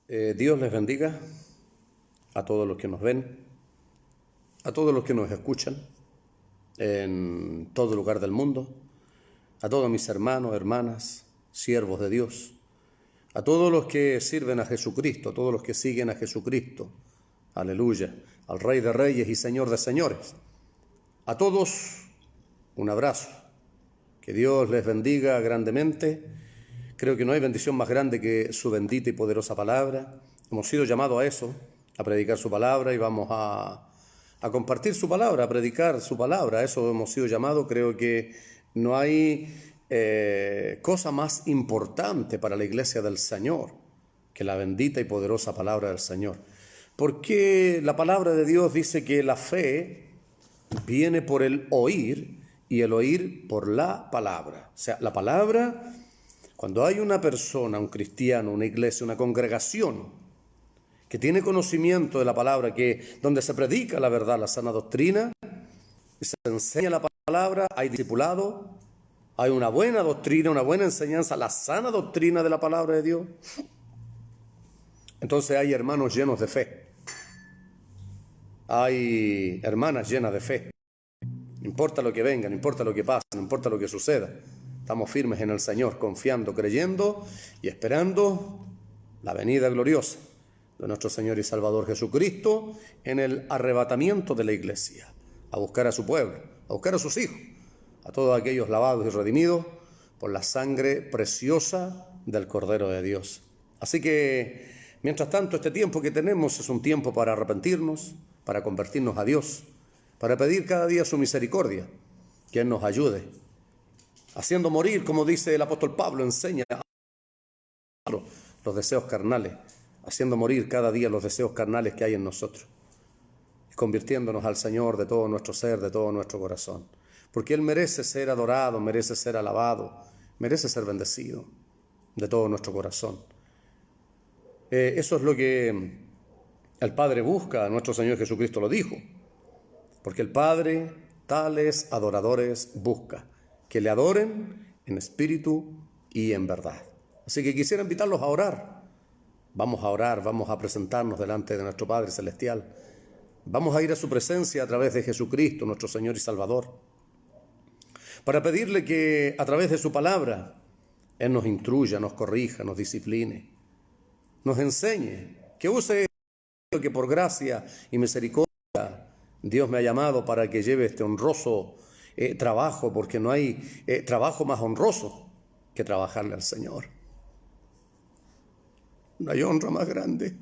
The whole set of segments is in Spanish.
Dios les bendiga a todos los que nos ven, a todos los que nos escuchan en todo lugar del mundo, a todos mis hermanos, hermanas, siervos de Dios, a todos los que sirven a Jesucristo, a todos los que siguen a Jesucristo, aleluya, al Rey de Reyes y Señor de Señores. A todos un abrazo, que Dios les bendiga grandemente. Creo que no hay bendición más grande que su bendita y poderosa palabra. Hemos sido llamados a eso, a predicar su palabra, y vamos a compartir su palabra, a predicar su palabra. A eso hemos sido llamados. Creo que no hay cosa más importante para la iglesia del Señor que la bendita y poderosa palabra del Señor. Porque la palabra de Dios dice que la fe viene por el oír y el oír por la palabra. O sea, la palabra, cuando hay una persona, un cristiano, una iglesia, una congregación que tiene conocimiento de la palabra, donde se predica la verdad, la sana doctrina, se enseña la palabra, hay discipulado, hay una buena doctrina, una buena enseñanza, la sana doctrina de la palabra de Dios, entonces hay hermanos llenos de fe, hay hermanas llenas de fe. No importa lo que venga, no importa lo que pase, no importa lo que suceda, estamos firmes en el Señor, confiando, creyendo y esperando la venida gloriosa de nuestro Señor y Salvador Jesucristo en el arrebatamiento de la iglesia, a buscar a su pueblo, a buscar a sus hijos, a todos aquellos lavados y redimidos por la sangre preciosa del Cordero de Dios. Así que, mientras tanto, este tiempo que tenemos es un tiempo para arrepentirnos, para convertirnos a Dios, para pedir cada día su misericordia, que Él nos ayude, haciendo morir, como dice el apóstol Pablo, enseña los deseos carnales, haciendo morir cada día los deseos carnales que hay en nosotros, convirtiéndonos al Señor de todo nuestro ser, de todo nuestro corazón, porque Él merece ser adorado, merece ser alabado, merece ser bendecido de todo nuestro corazón. Eso es lo que el Padre busca, nuestro Señor Jesucristo lo dijo, porque el Padre tales adoradores busca, que le adoren en espíritu y en verdad. Así que quisiera invitarlos a orar. Vamos a orar, vamos a presentarnos delante de nuestro Padre Celestial. Vamos a ir a su presencia a través de Jesucristo, nuestro Señor y Salvador, para pedirle que a través de su palabra Él nos instruya, nos corrija, nos discipline, nos enseñe, que use esto que por gracia y misericordia Dios me ha llamado para que lleve este honroso trabajo, porque no hay trabajo más honroso que trabajarle al Señor. No hay honra más grande,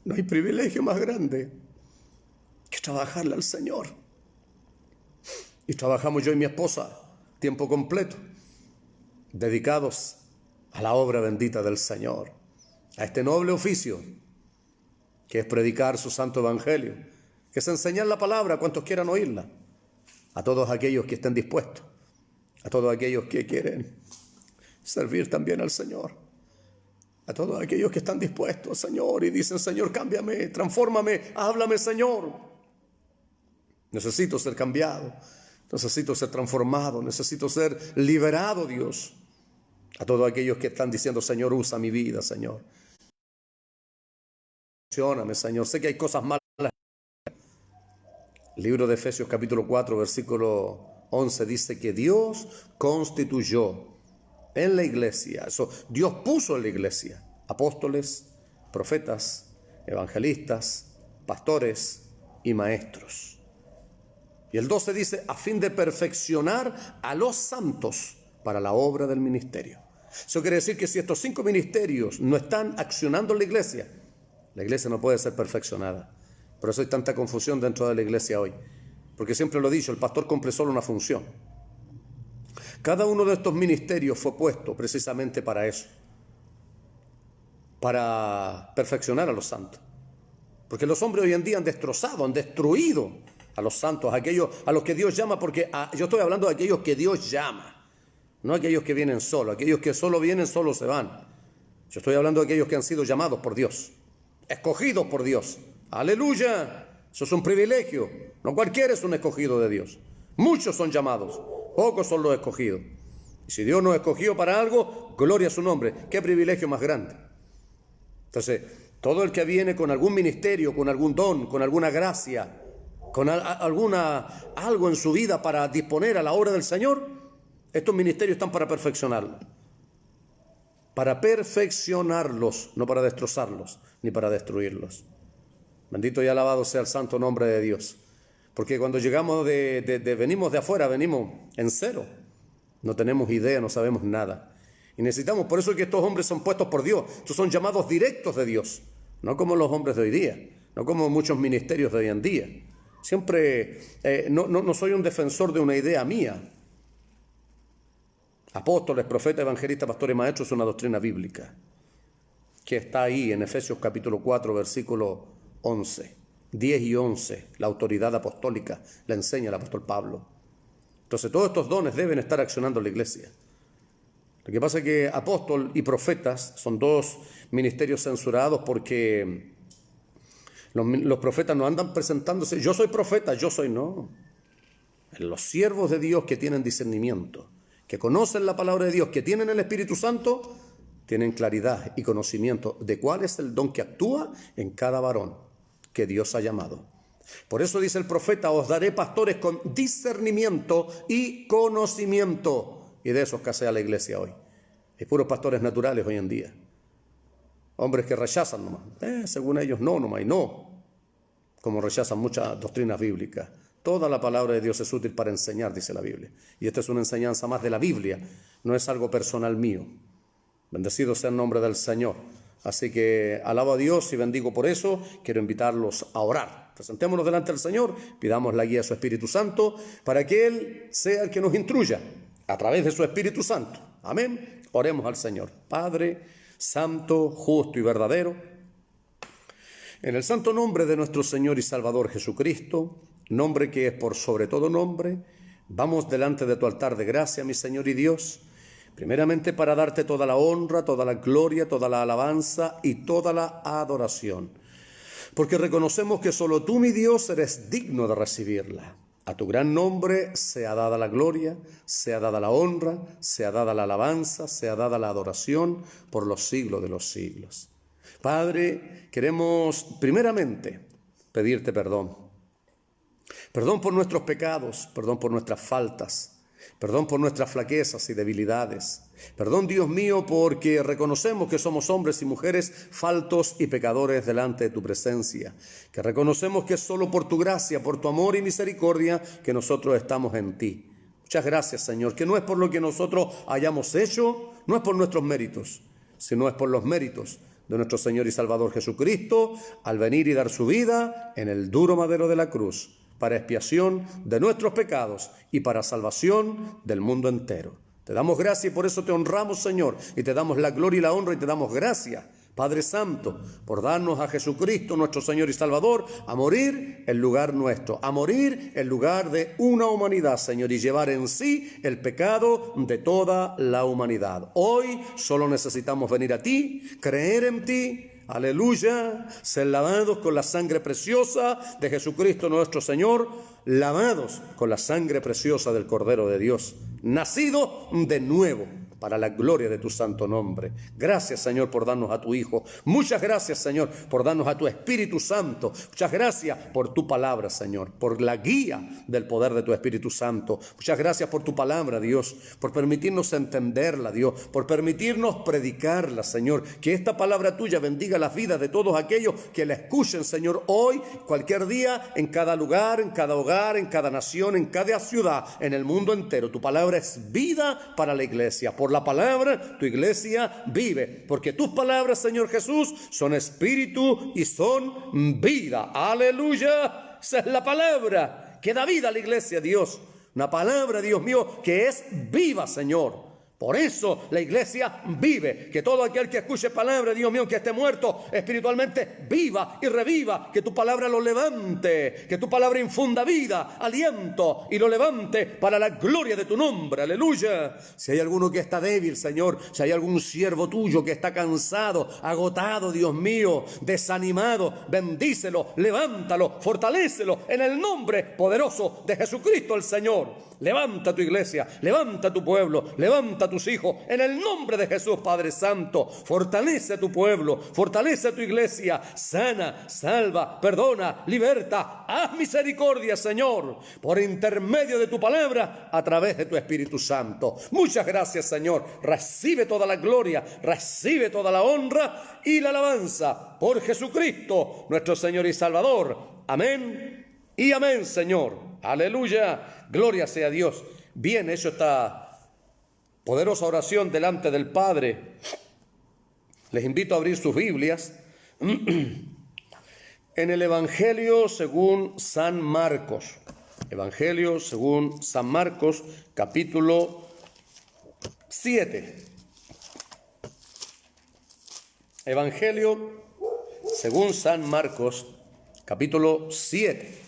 no hay privilegio más grande que trabajarle al Señor. Y trabajamos yo y mi esposa tiempo completo, dedicados a la obra bendita del Señor, a este noble oficio que es predicar su santo evangelio, que es enseñar la palabra a cuantos quieran oírla, a todos aquellos que estén dispuestos, a todos aquellos que quieren servir también al Señor, a todos aquellos que están dispuestos, Señor, y dicen, Señor, cámbiame, transfórmame, háblame, Señor. Necesito ser cambiado, necesito ser transformado, necesito ser liberado, Dios. A todos aquellos que están diciendo, Señor, usa mi vida, Señor. Funcióname, Señor. Sé que hay cosas malas. El libro de Efesios capítulo 4, versículo 11 dice que Dios constituyó en la iglesia, eso, Dios puso en la iglesia apóstoles, profetas, evangelistas, pastores y maestros. Y el 12 dice, a fin de perfeccionar a los santos para la obra del ministerio. Eso quiere decir que si estos 5 ministerios no están accionando en la iglesia no puede ser perfeccionada. Por eso hay tanta confusión dentro de la iglesia hoy, porque siempre lo he dicho, el pastor cumple solo una función. Cada uno de estos ministerios fue puesto precisamente para eso, para perfeccionar a los santos, porque los hombres hoy en día han destrozado, han destruido a los santos, a los que Dios llama, porque yo estoy hablando de aquellos que Dios llama, no aquellos que vienen solo, aquellos que solo vienen, solo se van. Yo estoy hablando de aquellos que han sido llamados por Dios, escogidos por Dios. Aleluya, eso es un privilegio, no cualquiera es un escogido de Dios. Muchos son llamados, pocos son los escogidos. Y si Dios nos escogió para algo, gloria a su nombre. Qué privilegio más grande. Entonces, todo el que viene con algún ministerio, con algún don, con alguna gracia, con algo en su vida para disponer a la obra del Señor, estos ministerios están para perfeccionarlos. Para perfeccionarlos, no para destrozarlos, ni para destruirlos. Bendito y alabado sea el santo nombre de Dios. Porque cuando llegamos venimos de afuera, venimos en cero. No tenemos idea, no sabemos nada. Y necesitamos, por eso es que estos hombres son puestos por Dios. Estos son llamados directos de Dios. No como los hombres de hoy día, no como muchos ministerios de hoy en día. Siempre, no soy un defensor de una idea mía. Apóstoles, profetas, evangelistas, pastores y maestros es una doctrina bíblica que está ahí en Efesios capítulo 4, versículo 11, 10 y 11. La autoridad apostólica la enseña el apóstol Pablo. Entonces todos estos dones deben estar accionando en la iglesia. Lo que pasa es que apóstol y profetas son dos ministerios censurados porque los profetas no andan presentándose, yo soy profeta, yo soy no. Los siervos de Dios que tienen discernimiento, que conocen la palabra de Dios, que tienen el Espíritu Santo, tienen claridad y conocimiento de cuál es el don que actúa en cada varón que Dios ha llamado. Por eso dice el profeta, os daré pastores con discernimiento y conocimiento. Y de eso escasea la iglesia hoy. Hay puros pastores naturales hoy en día. Hombres que rechazan nomás. Según ellos no nomás y no. Como rechazan muchas doctrinas bíblicas. Toda la palabra de Dios es útil para enseñar, dice la Biblia. Y esta es una enseñanza más de la Biblia. No es algo personal mío. Bendecido sea el nombre del Señor. Así que alabo a Dios y bendigo por eso. Quiero invitarlos a orar. Presentémonos delante del Señor. Pidamos la guía de su Espíritu Santo para que Él sea el que nos instruya a través de su Espíritu Santo. Amén. Oremos al Señor. Padre santo, justo y verdadero, en el santo nombre de nuestro Señor y Salvador Jesucristo, nombre que es por sobre todo nombre, vamos delante de tu altar de gracia, mi Señor y Dios, primeramente para darte toda la honra, toda la gloria, toda la alabanza y toda la adoración, porque reconocemos que solo tú, mi Dios, eres digno de recibirla. A tu gran nombre sea dada la gloria, sea dada la honra, sea dada la alabanza, sea dada la adoración por los siglos de los siglos. Padre, queremos primeramente pedirte perdón. Perdón por nuestros pecados, perdón por nuestras faltas, perdón por nuestras flaquezas y debilidades. Perdón, Dios mío, porque reconocemos que somos hombres y mujeres faltos y pecadores delante de tu presencia. Que reconocemos que es solo por tu gracia, por tu amor y misericordia que nosotros estamos en ti. Muchas gracias, Señor, que no es por lo que nosotros hayamos hecho, no es por nuestros méritos, sino es por los méritos de nuestro Señor y Salvador Jesucristo, al venir y dar su vida en el duro madero de la cruz, para expiación de nuestros pecados y para salvación del mundo entero. Te damos gracias y por eso te honramos, Señor, y te damos la gloria y la honra y te damos gracias, Padre Santo, por darnos a Jesucristo, nuestro Señor y Salvador, a morir en lugar nuestro, a morir en lugar de una humanidad, Señor, y llevar en sí el pecado de toda la humanidad. Hoy solo necesitamos venir a ti, creer en ti, aleluya, ser lavados con la sangre preciosa de Jesucristo nuestro Señor, lavados con la sangre preciosa del Cordero de Dios, nacido de nuevo para la gloria de tu santo nombre. Gracias, Señor, por darnos a tu Hijo. Muchas gracias, Señor, por darnos a tu Espíritu Santo. Muchas gracias por tu palabra, Señor, por la guía del poder de tu Espíritu Santo. Muchas gracias por tu palabra, Dios, por permitirnos entenderla, Dios, por permitirnos predicarla, Señor. Que esta palabra tuya bendiga las vidas de todos aquellos que la escuchen, Señor, hoy, cualquier día, en cada lugar, en cada hogar, en cada nación, en cada ciudad, en el mundo entero. Tu palabra es vida para la iglesia. Por la palabra, tu iglesia vive, porque tus palabras, Señor Jesús, son espíritu y son vida. Aleluya. Esa es la palabra que da vida a la iglesia, Dios. Una palabra, Dios mío, que es viva, Señor. Por eso la iglesia vive. Que todo aquel que escuche palabra, Dios mío, que esté muerto espiritualmente, viva y reviva. Que tu palabra lo levante. Que tu palabra infunda vida, aliento y lo levante para la gloria de tu nombre. Aleluya. Si hay alguno que está débil, Señor, si hay algún siervo tuyo que está cansado, agotado, Dios mío, desanimado, bendícelo, levántalo, fortalécelo en el nombre poderoso de Jesucristo el Señor. levanta tu iglesia, levanta tu pueblo, levanta tus hijos. En el nombre de Jesús, Padre Santo, fortalece a tu pueblo, fortalece a tu iglesia. Sana, salva, perdona, liberta. Haz misericordia, Señor, por intermedio de tu palabra, a través de tu Espíritu Santo. Muchas gracias, Señor. Recibe toda la gloria, recibe toda la honra y la alabanza por Jesucristo, nuestro Señor y Salvador. Amén y amén, Señor. Aleluya. Gloria sea a Dios. Bien hecho esta poderosa oración delante del Padre. Les invito a abrir sus Biblias en el Evangelio según San Marcos. Evangelio según San Marcos, capítulo 7. Evangelio según San Marcos, capítulo 7.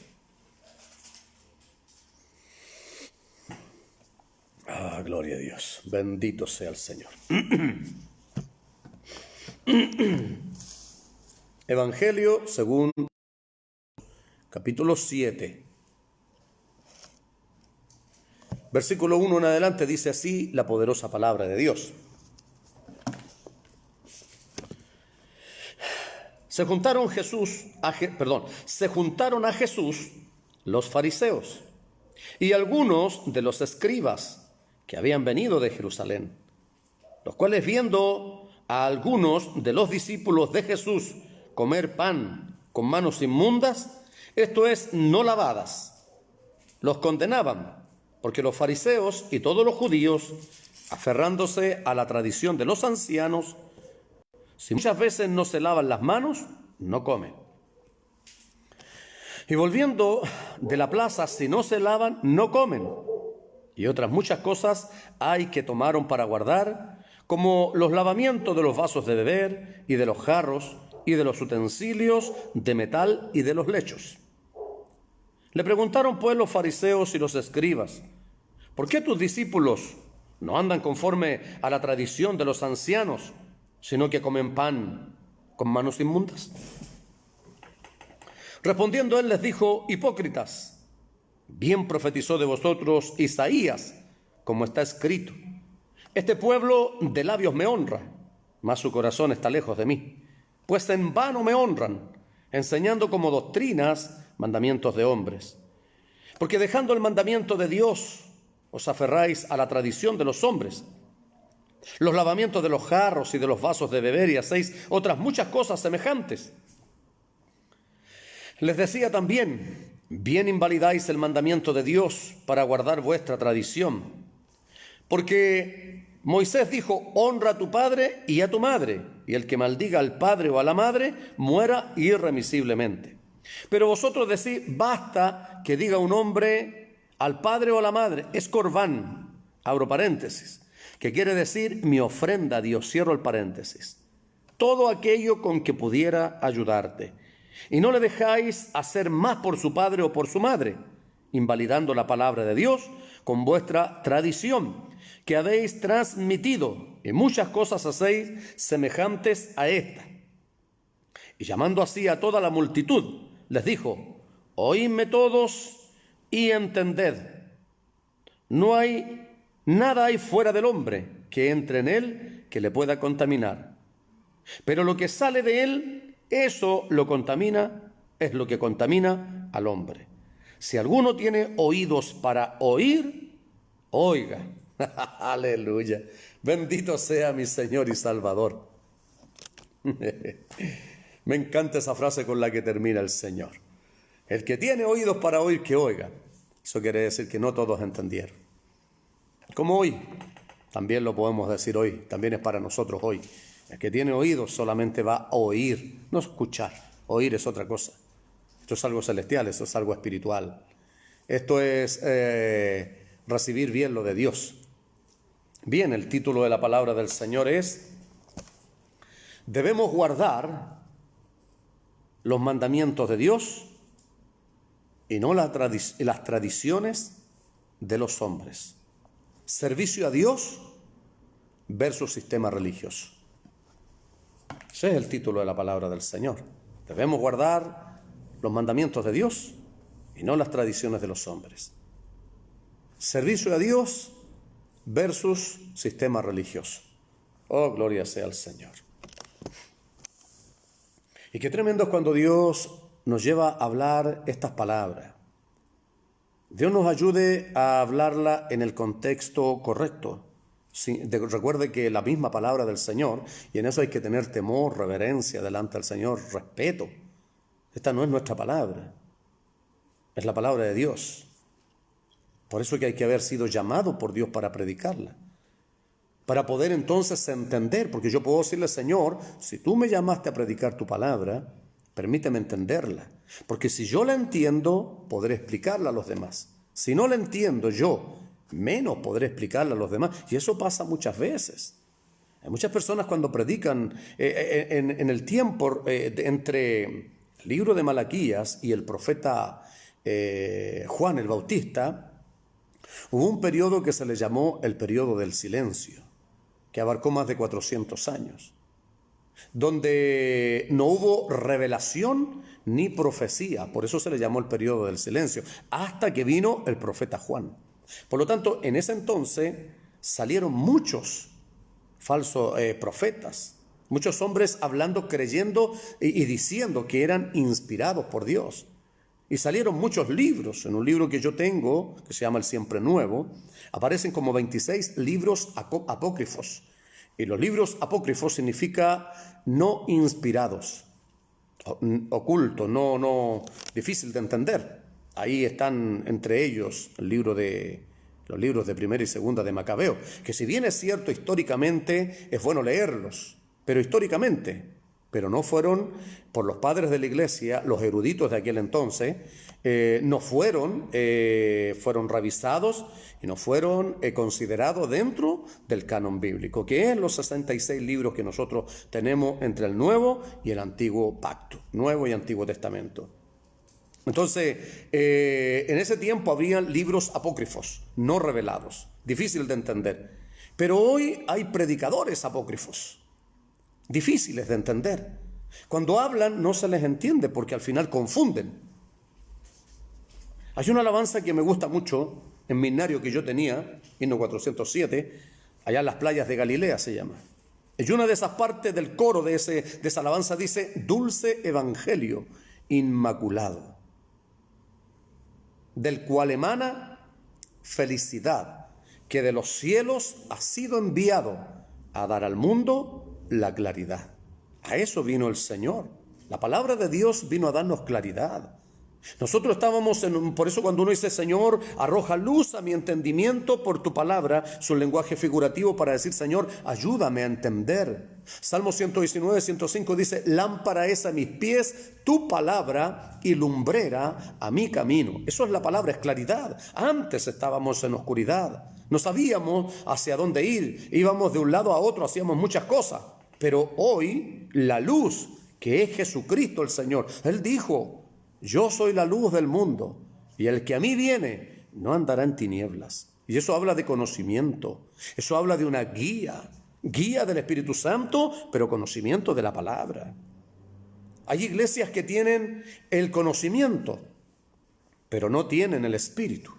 Ah, gloria a Dios. Bendito sea el Señor. Evangelio según capítulo 7. Versículo 1 en adelante dice así la poderosa palabra de Dios. Se juntaron a Jesús los fariseos y algunos de los escribas que habían venido de Jerusalén, los cuales, viendo a algunos de los discípulos de Jesús comer pan con manos inmundas, esto es, no lavadas, los condenaban, porque los fariseos y todos los judíos, aferrándose a la tradición de los ancianos, si muchas veces no se lavan las manos, no comen. Y volviendo de la plaza, si no se lavan, no comen. Y otras muchas cosas hay que tomaron para guardar, como los lavamientos de los vasos de beber, y de los jarros, y de los utensilios de metal, y de los lechos. Le preguntaron pues los fariseos y los escribas: ¿por qué tus discípulos no andan conforme a la tradición de los ancianos, sino que comen pan con manos inmundas? Respondiendo él les dijo: hipócritas, bien profetizó de vosotros Isaías, como está escrito: este pueblo de labios me honra, mas su corazón está lejos de mí, pues en vano me honran, enseñando como doctrinas mandamientos de hombres. Porque dejando el mandamiento de Dios, os aferráis a la tradición de los hombres, los lavamientos de los jarros y de los vasos de beber, y hacéis otras muchas cosas semejantes. Les decía también: bien invalidáis el mandamiento de Dios para guardar vuestra tradición. Porque Moisés dijo: honra a tu padre y a tu madre, y el que maldiga al padre o a la madre muera irremisiblemente. Pero vosotros decís: basta que diga un hombre al padre o a la madre, es corbán, abro paréntesis, que quiere decir mi ofrenda a Dios, cierro el paréntesis, todo aquello con que pudiera ayudarte. Y no le dejáis hacer más por su padre o por su madre, invalidando la palabra de Dios con vuestra tradición, que habéis transmitido, y muchas cosas hacéis semejantes a esta. Y llamando así a toda la multitud, les dijo: oídme todos y entended. Nada hay fuera del hombre que entre en él que le pueda contaminar. Pero lo que sale de él, eso lo contamina, es lo que contamina al hombre. Si alguno tiene oídos para oír, oiga. Aleluya. Bendito sea mi Señor y Salvador. Me encanta esa frase con la que termina el Señor. El que tiene oídos para oír, que oiga. Eso quiere decir que no todos entendieron. Como hoy, también lo podemos decir hoy, también es para nosotros hoy. El que tiene oídos solamente va a oír, no escuchar. Oír es otra cosa. Esto es algo celestial, esto es algo espiritual. Esto es recibir bien lo de Dios. Bien, el título de la palabra del Señor es: debemos guardar los mandamientos de Dios y no las tradiciones de los hombres. Servicio a Dios versus sistema religioso. Ese es el título de la palabra del Señor. Debemos guardar los mandamientos de Dios y no las tradiciones de los hombres. Servicio a Dios versus sistema religioso. Oh, gloria sea al Señor. Y qué tremendo es cuando Dios nos lleva a hablar estas palabras. Dios nos ayude a hablarla en el contexto correcto. Recuerde que la misma palabra del Señor, y en eso hay que tener temor, reverencia delante del Señor, respeto. Esta no es nuestra palabra, es la palabra de Dios. Por eso que hay que haber sido llamado por Dios para predicarla. Para poder entonces entender, porque yo puedo decirle, Señor, si tú me llamaste a predicar tu palabra, permíteme entenderla. Porque si yo la entiendo, podré explicarla a los demás. Si no la entiendo yo, menos podré explicarla a los demás. Y eso pasa muchas veces. Hay muchas personas cuando predican en el tiempo entre el libro de Malaquías y el profeta Juan el Bautista, hubo un periodo que se le llamó el periodo del silencio, que abarcó más de 400 años, donde no hubo revelación ni profecía. Por eso se le llamó el periodo del silencio, hasta que vino el profeta Juan. Por lo tanto, en ese entonces salieron muchos falsos profetas, muchos hombres hablando, creyendo y diciendo que eran inspirados por Dios. Y salieron muchos libros. En un libro que yo tengo, que se llama El Siempre Nuevo, aparecen como 26 libros apócrifos. Y los libros apócrifos significa no inspirados, ocultos, no difícil de entender. Ahí están entre ellos los libros de Primera y Segunda de Macabeo, que si bien es cierto históricamente, es bueno leerlos, pero históricamente, pero no fueron por los padres de la iglesia, los eruditos de aquel entonces, no fueron revisados y no fueron considerados dentro del canon bíblico, que es los 66 libros que nosotros tenemos entre el Nuevo y el Antiguo Pacto, Nuevo y Antiguo Testamento. Entonces, en ese tiempo habrían libros apócrifos, no revelados, difícil de entender. Pero hoy hay predicadores apócrifos, difíciles de entender. Cuando hablan no se les entiende porque al final confunden. Hay una alabanza que me gusta mucho, en mi himnario que yo tenía, himno 407, allá en las playas de Galilea se llama. Y una de esas partes del coro de esa alabanza dice, dulce evangelio inmaculado, del cual emana felicidad, que de los cielos ha sido enviado a dar al mundo la claridad. A eso vino el Señor. La palabra de Dios vino a darnos claridad. Nosotros estábamos por eso cuando uno dice, Señor, arroja luz a mi entendimiento por tu palabra, su lenguaje figurativo para decir, Señor, ayúdame a entender. Salmo 119, 105 dice, lámpara es a mis pies tu palabra y lumbrera a mi camino. Eso es la palabra, es claridad. Antes estábamos en oscuridad, no sabíamos hacia dónde ir, íbamos de un lado a otro, hacíamos muchas cosas. Pero hoy la luz, que es Jesucristo el Señor, Él dijo, yo soy la luz del mundo, y el que a mí viene no andará en tinieblas. Y eso habla de conocimiento, eso habla de una guía del Espíritu Santo, pero conocimiento de la palabra. Hay iglesias que tienen el conocimiento, pero no tienen el Espíritu.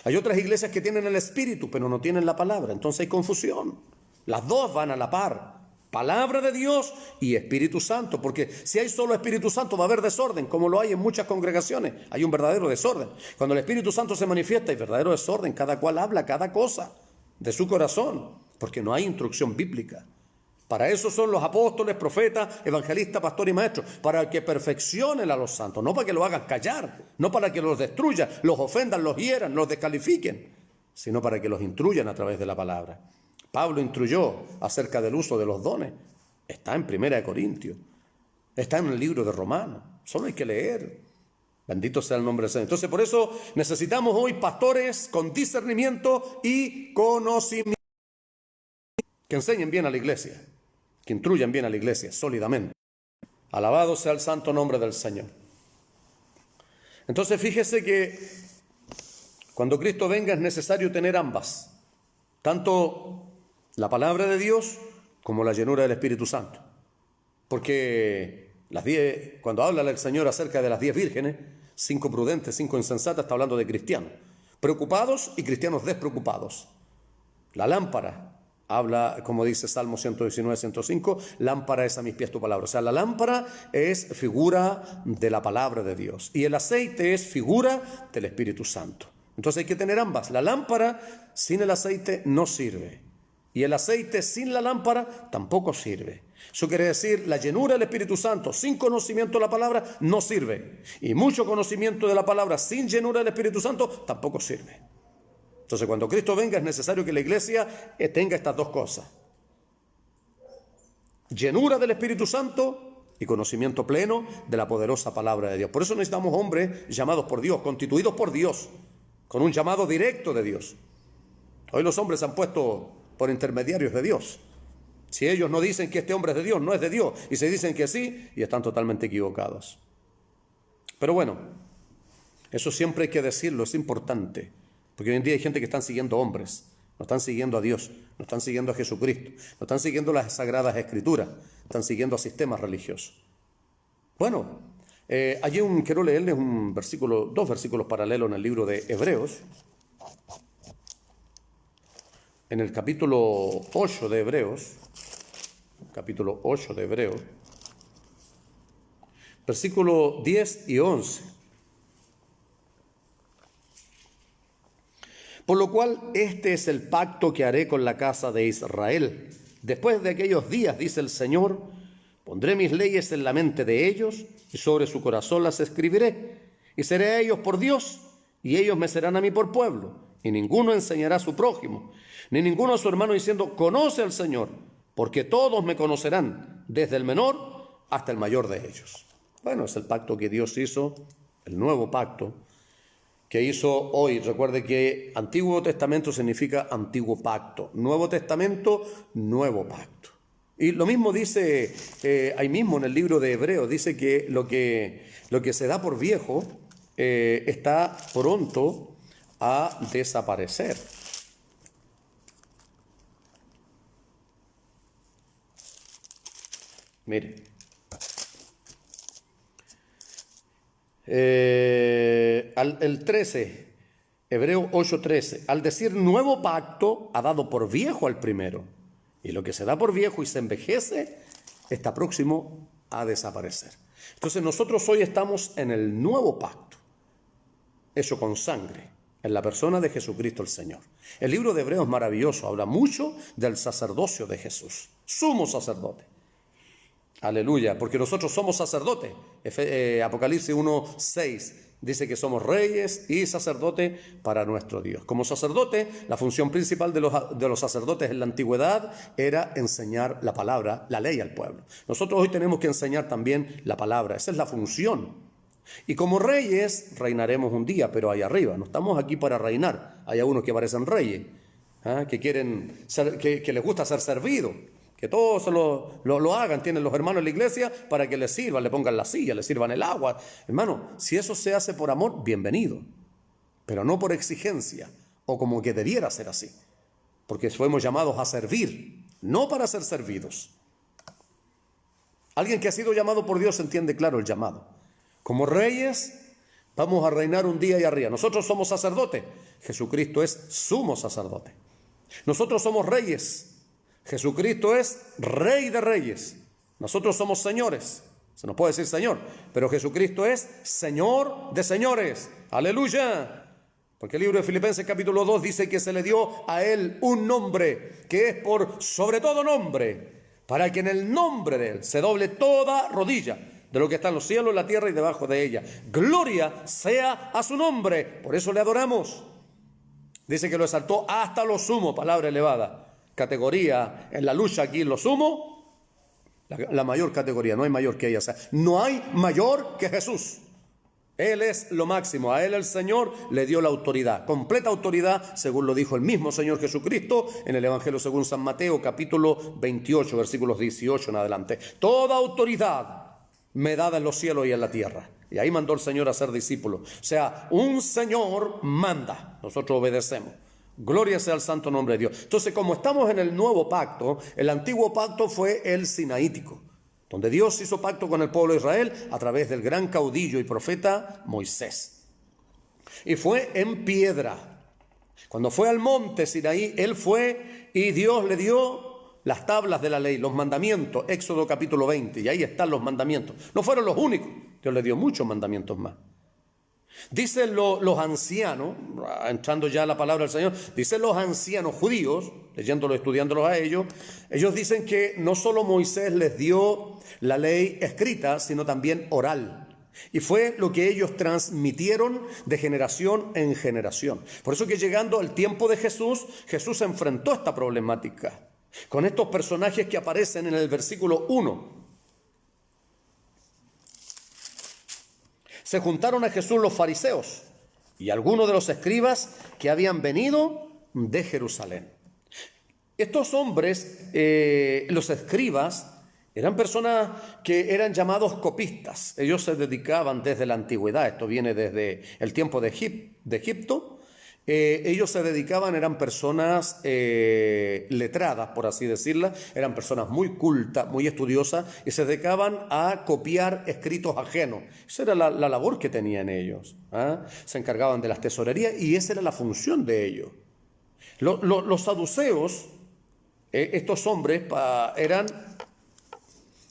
Hay otras iglesias que tienen el Espíritu, pero no tienen la palabra. Entonces hay confusión. Las dos van a la par. Palabra de Dios y Espíritu Santo, porque si hay solo Espíritu Santo va a haber desorden, como lo hay en muchas congregaciones. Hay un verdadero desorden. Cuando el Espíritu Santo se manifiesta hay verdadero desorden, cada cual habla cada cosa de su corazón, porque no hay instrucción bíblica. Para eso son los apóstoles, profetas, evangelistas, pastores y maestros, para que perfeccionen a los santos, no para que los hagan callar, no para que los destruyan, los ofendan, los hieran, los descalifiquen, sino para que los instruyan a través de la palabra. Pablo instruyó acerca del uso de los dones. Está en 1 Corintios. Está en el libro de Romanos. Solo hay que leer. Bendito sea el nombre del Señor. Entonces, por eso necesitamos hoy pastores con discernimiento y conocimiento. Que enseñen bien a la iglesia. Que instruyan bien a la iglesia, sólidamente. Alabado sea el santo nombre del Señor. Entonces, fíjese que cuando Cristo venga es necesario tener ambas. Tanto la palabra de Dios como la llenura del Espíritu Santo. Porque cuando habla el Señor acerca de las 10 vírgenes, 5 prudentes, 5 insensatas, está hablando de cristianos. preocupados y cristianos despreocupados. La lámpara, habla, como dice Salmo 119, 105, lámpara es a mis pies tu palabra. O sea, la lámpara es figura de la palabra de Dios y el aceite es figura del Espíritu Santo. Entonces hay que tener ambas. La lámpara sin el aceite no sirve y el aceite sin la lámpara tampoco sirve. Eso quiere decir, la llenura del Espíritu Santo sin conocimiento de la palabra no sirve. Y mucho conocimiento de la palabra sin llenura del Espíritu Santo tampoco sirve. Entonces, cuando Cristo venga es necesario que la iglesia tenga estas dos cosas. Llenura del Espíritu Santo y conocimiento pleno de la poderosa palabra de Dios. Por eso necesitamos hombres llamados por Dios, constituidos por Dios, con un llamado directo de Dios. Hoy los hombres se han puesto por intermediarios de Dios. Si ellos no dicen que este hombre es de Dios, no es de Dios, y se dicen que sí, y están totalmente equivocados. Pero bueno, eso siempre hay que decirlo, es importante. Porque hoy en día hay gente que están siguiendo hombres, no están siguiendo a Dios, no están siguiendo a Jesucristo, no están siguiendo las Sagradas Escrituras, están siguiendo a sistemas religiosos. Bueno, quiero leerles dos versículos paralelos en el libro de Hebreos, en el capítulo 8 de Hebreos, versículos 10 y 11. Por lo cual, este es el pacto que haré con la casa de Israel. Después de aquellos días, dice el Señor, pondré mis leyes en la mente de ellos y sobre su corazón las escribiré. Y seré a ellos por Dios y ellos me serán a mí por pueblo. Y ninguno enseñará a su prójimo, ni ninguno a su hermano diciendo, conoce al Señor, porque todos me conocerán, desde el menor hasta el mayor de ellos. Bueno, es el pacto que Dios hizo, el nuevo pacto que hizo hoy. Recuerde que Antiguo Testamento significa antiguo pacto, Nuevo Testamento, nuevo pacto. Y lo mismo dice ahí mismo en el libro de Hebreos, dice que lo que se da por viejo está pronto a desaparecer. Mire. El 13, Hebreos 8:13, al decir nuevo pacto ha dado por viejo al primero, y lo que se da por viejo y se envejece está próximo a desaparecer. Entonces nosotros hoy estamos en el nuevo pacto, hecho con sangre, en la persona de Jesucristo el Señor. El libro de Hebreos es maravilloso, habla mucho del sacerdocio de Jesús, sumo sacerdote. Aleluya, porque nosotros somos sacerdotes. Apocalipsis 1:6 dice que somos reyes y sacerdotes para nuestro Dios. Como sacerdote, la función principal de los sacerdotes en la antigüedad era enseñar la palabra, la ley al pueblo. Nosotros hoy tenemos que enseñar también la palabra, esa es la función. Y como reyes reinaremos un día, pero ahí arriba, no estamos aquí para reinar. Hay algunos que parecen reyes, que quieren ser, que les gusta ser servidos. Que todos lo hagan, tienen los hermanos en la iglesia para que les sirvan, le pongan la silla, le sirvan el agua. Hermano, si eso se hace por amor, bienvenido, pero no por exigencia o como que debiera ser así, porque fuimos llamados a servir, no para ser servidos. Alguien que ha sido llamado por Dios entiende claro el llamado. Como reyes vamos a reinar un día y arriba. Nosotros somos sacerdotes, Jesucristo es sumo sacerdote. Nosotros somos reyes, Jesucristo es Rey de Reyes. Nosotros somos señores. Se nos puede decir Señor, pero Jesucristo es Señor de señores. ¡Aleluya! Porque el libro de Filipenses capítulo 2 dice que se le dio a Él un nombre que es por sobre todo nombre, para que en el nombre de Él se doble toda rodilla de lo que está en los cielos, en la tierra y debajo de ella. Gloria sea a su nombre. Por eso le adoramos. Dice que lo exaltó hasta lo sumo, palabra elevada. Categoría en la lucha aquí, lo sumo, la mayor categoría, no hay mayor que ella. O sea, no hay mayor que Jesús. Él es lo máximo, a Él el Señor le dio la autoridad, completa autoridad, según lo dijo el mismo Señor Jesucristo en el Evangelio según San Mateo, capítulo 28, versículos 18 en adelante. Toda autoridad me dada en los cielos y en la tierra. Y ahí mandó el Señor a ser discípulo. O sea, un Señor manda, nosotros obedecemos. Gloria sea al santo nombre de Dios. Entonces, como estamos en el nuevo pacto, el antiguo pacto fue el sinaítico, donde Dios hizo pacto con el pueblo de Israel a través del gran caudillo y profeta Moisés. y fue en piedra. Cuando fue al monte Sinaí, él fue y Dios le dio las tablas de la ley, los mandamientos, Éxodo capítulo 20, y ahí están los mandamientos. No fueron los únicos, Dios le dio muchos mandamientos más. Dicen los ancianos, entrando ya a la palabra del Señor, dicen los ancianos judíos, leyéndolo, estudiándolos a ellos dicen que no solo Moisés les dio la ley escrita, sino también oral. Y fue lo que ellos transmitieron de generación en generación. Por eso que llegando al tiempo de Jesús, Jesús enfrentó esta problemática con estos personajes que aparecen en el versículo 1. Se juntaron a Jesús los fariseos y algunos de los escribas que habían venido de Jerusalén. Estos hombres, los escribas, eran personas que eran llamados copistas. Ellos se dedicaban desde la antigüedad, esto viene desde el tiempo de Egipto. Ellos se dedicaban, eran personas letradas, por así decirla, eran personas muy cultas, muy estudiosas, y se dedicaban a copiar escritos ajenos. Esa era la labor que tenían ellos. Se encargaban de las tesorerías y esa era la función de ellos. Los saduceos, estos hombres, eran,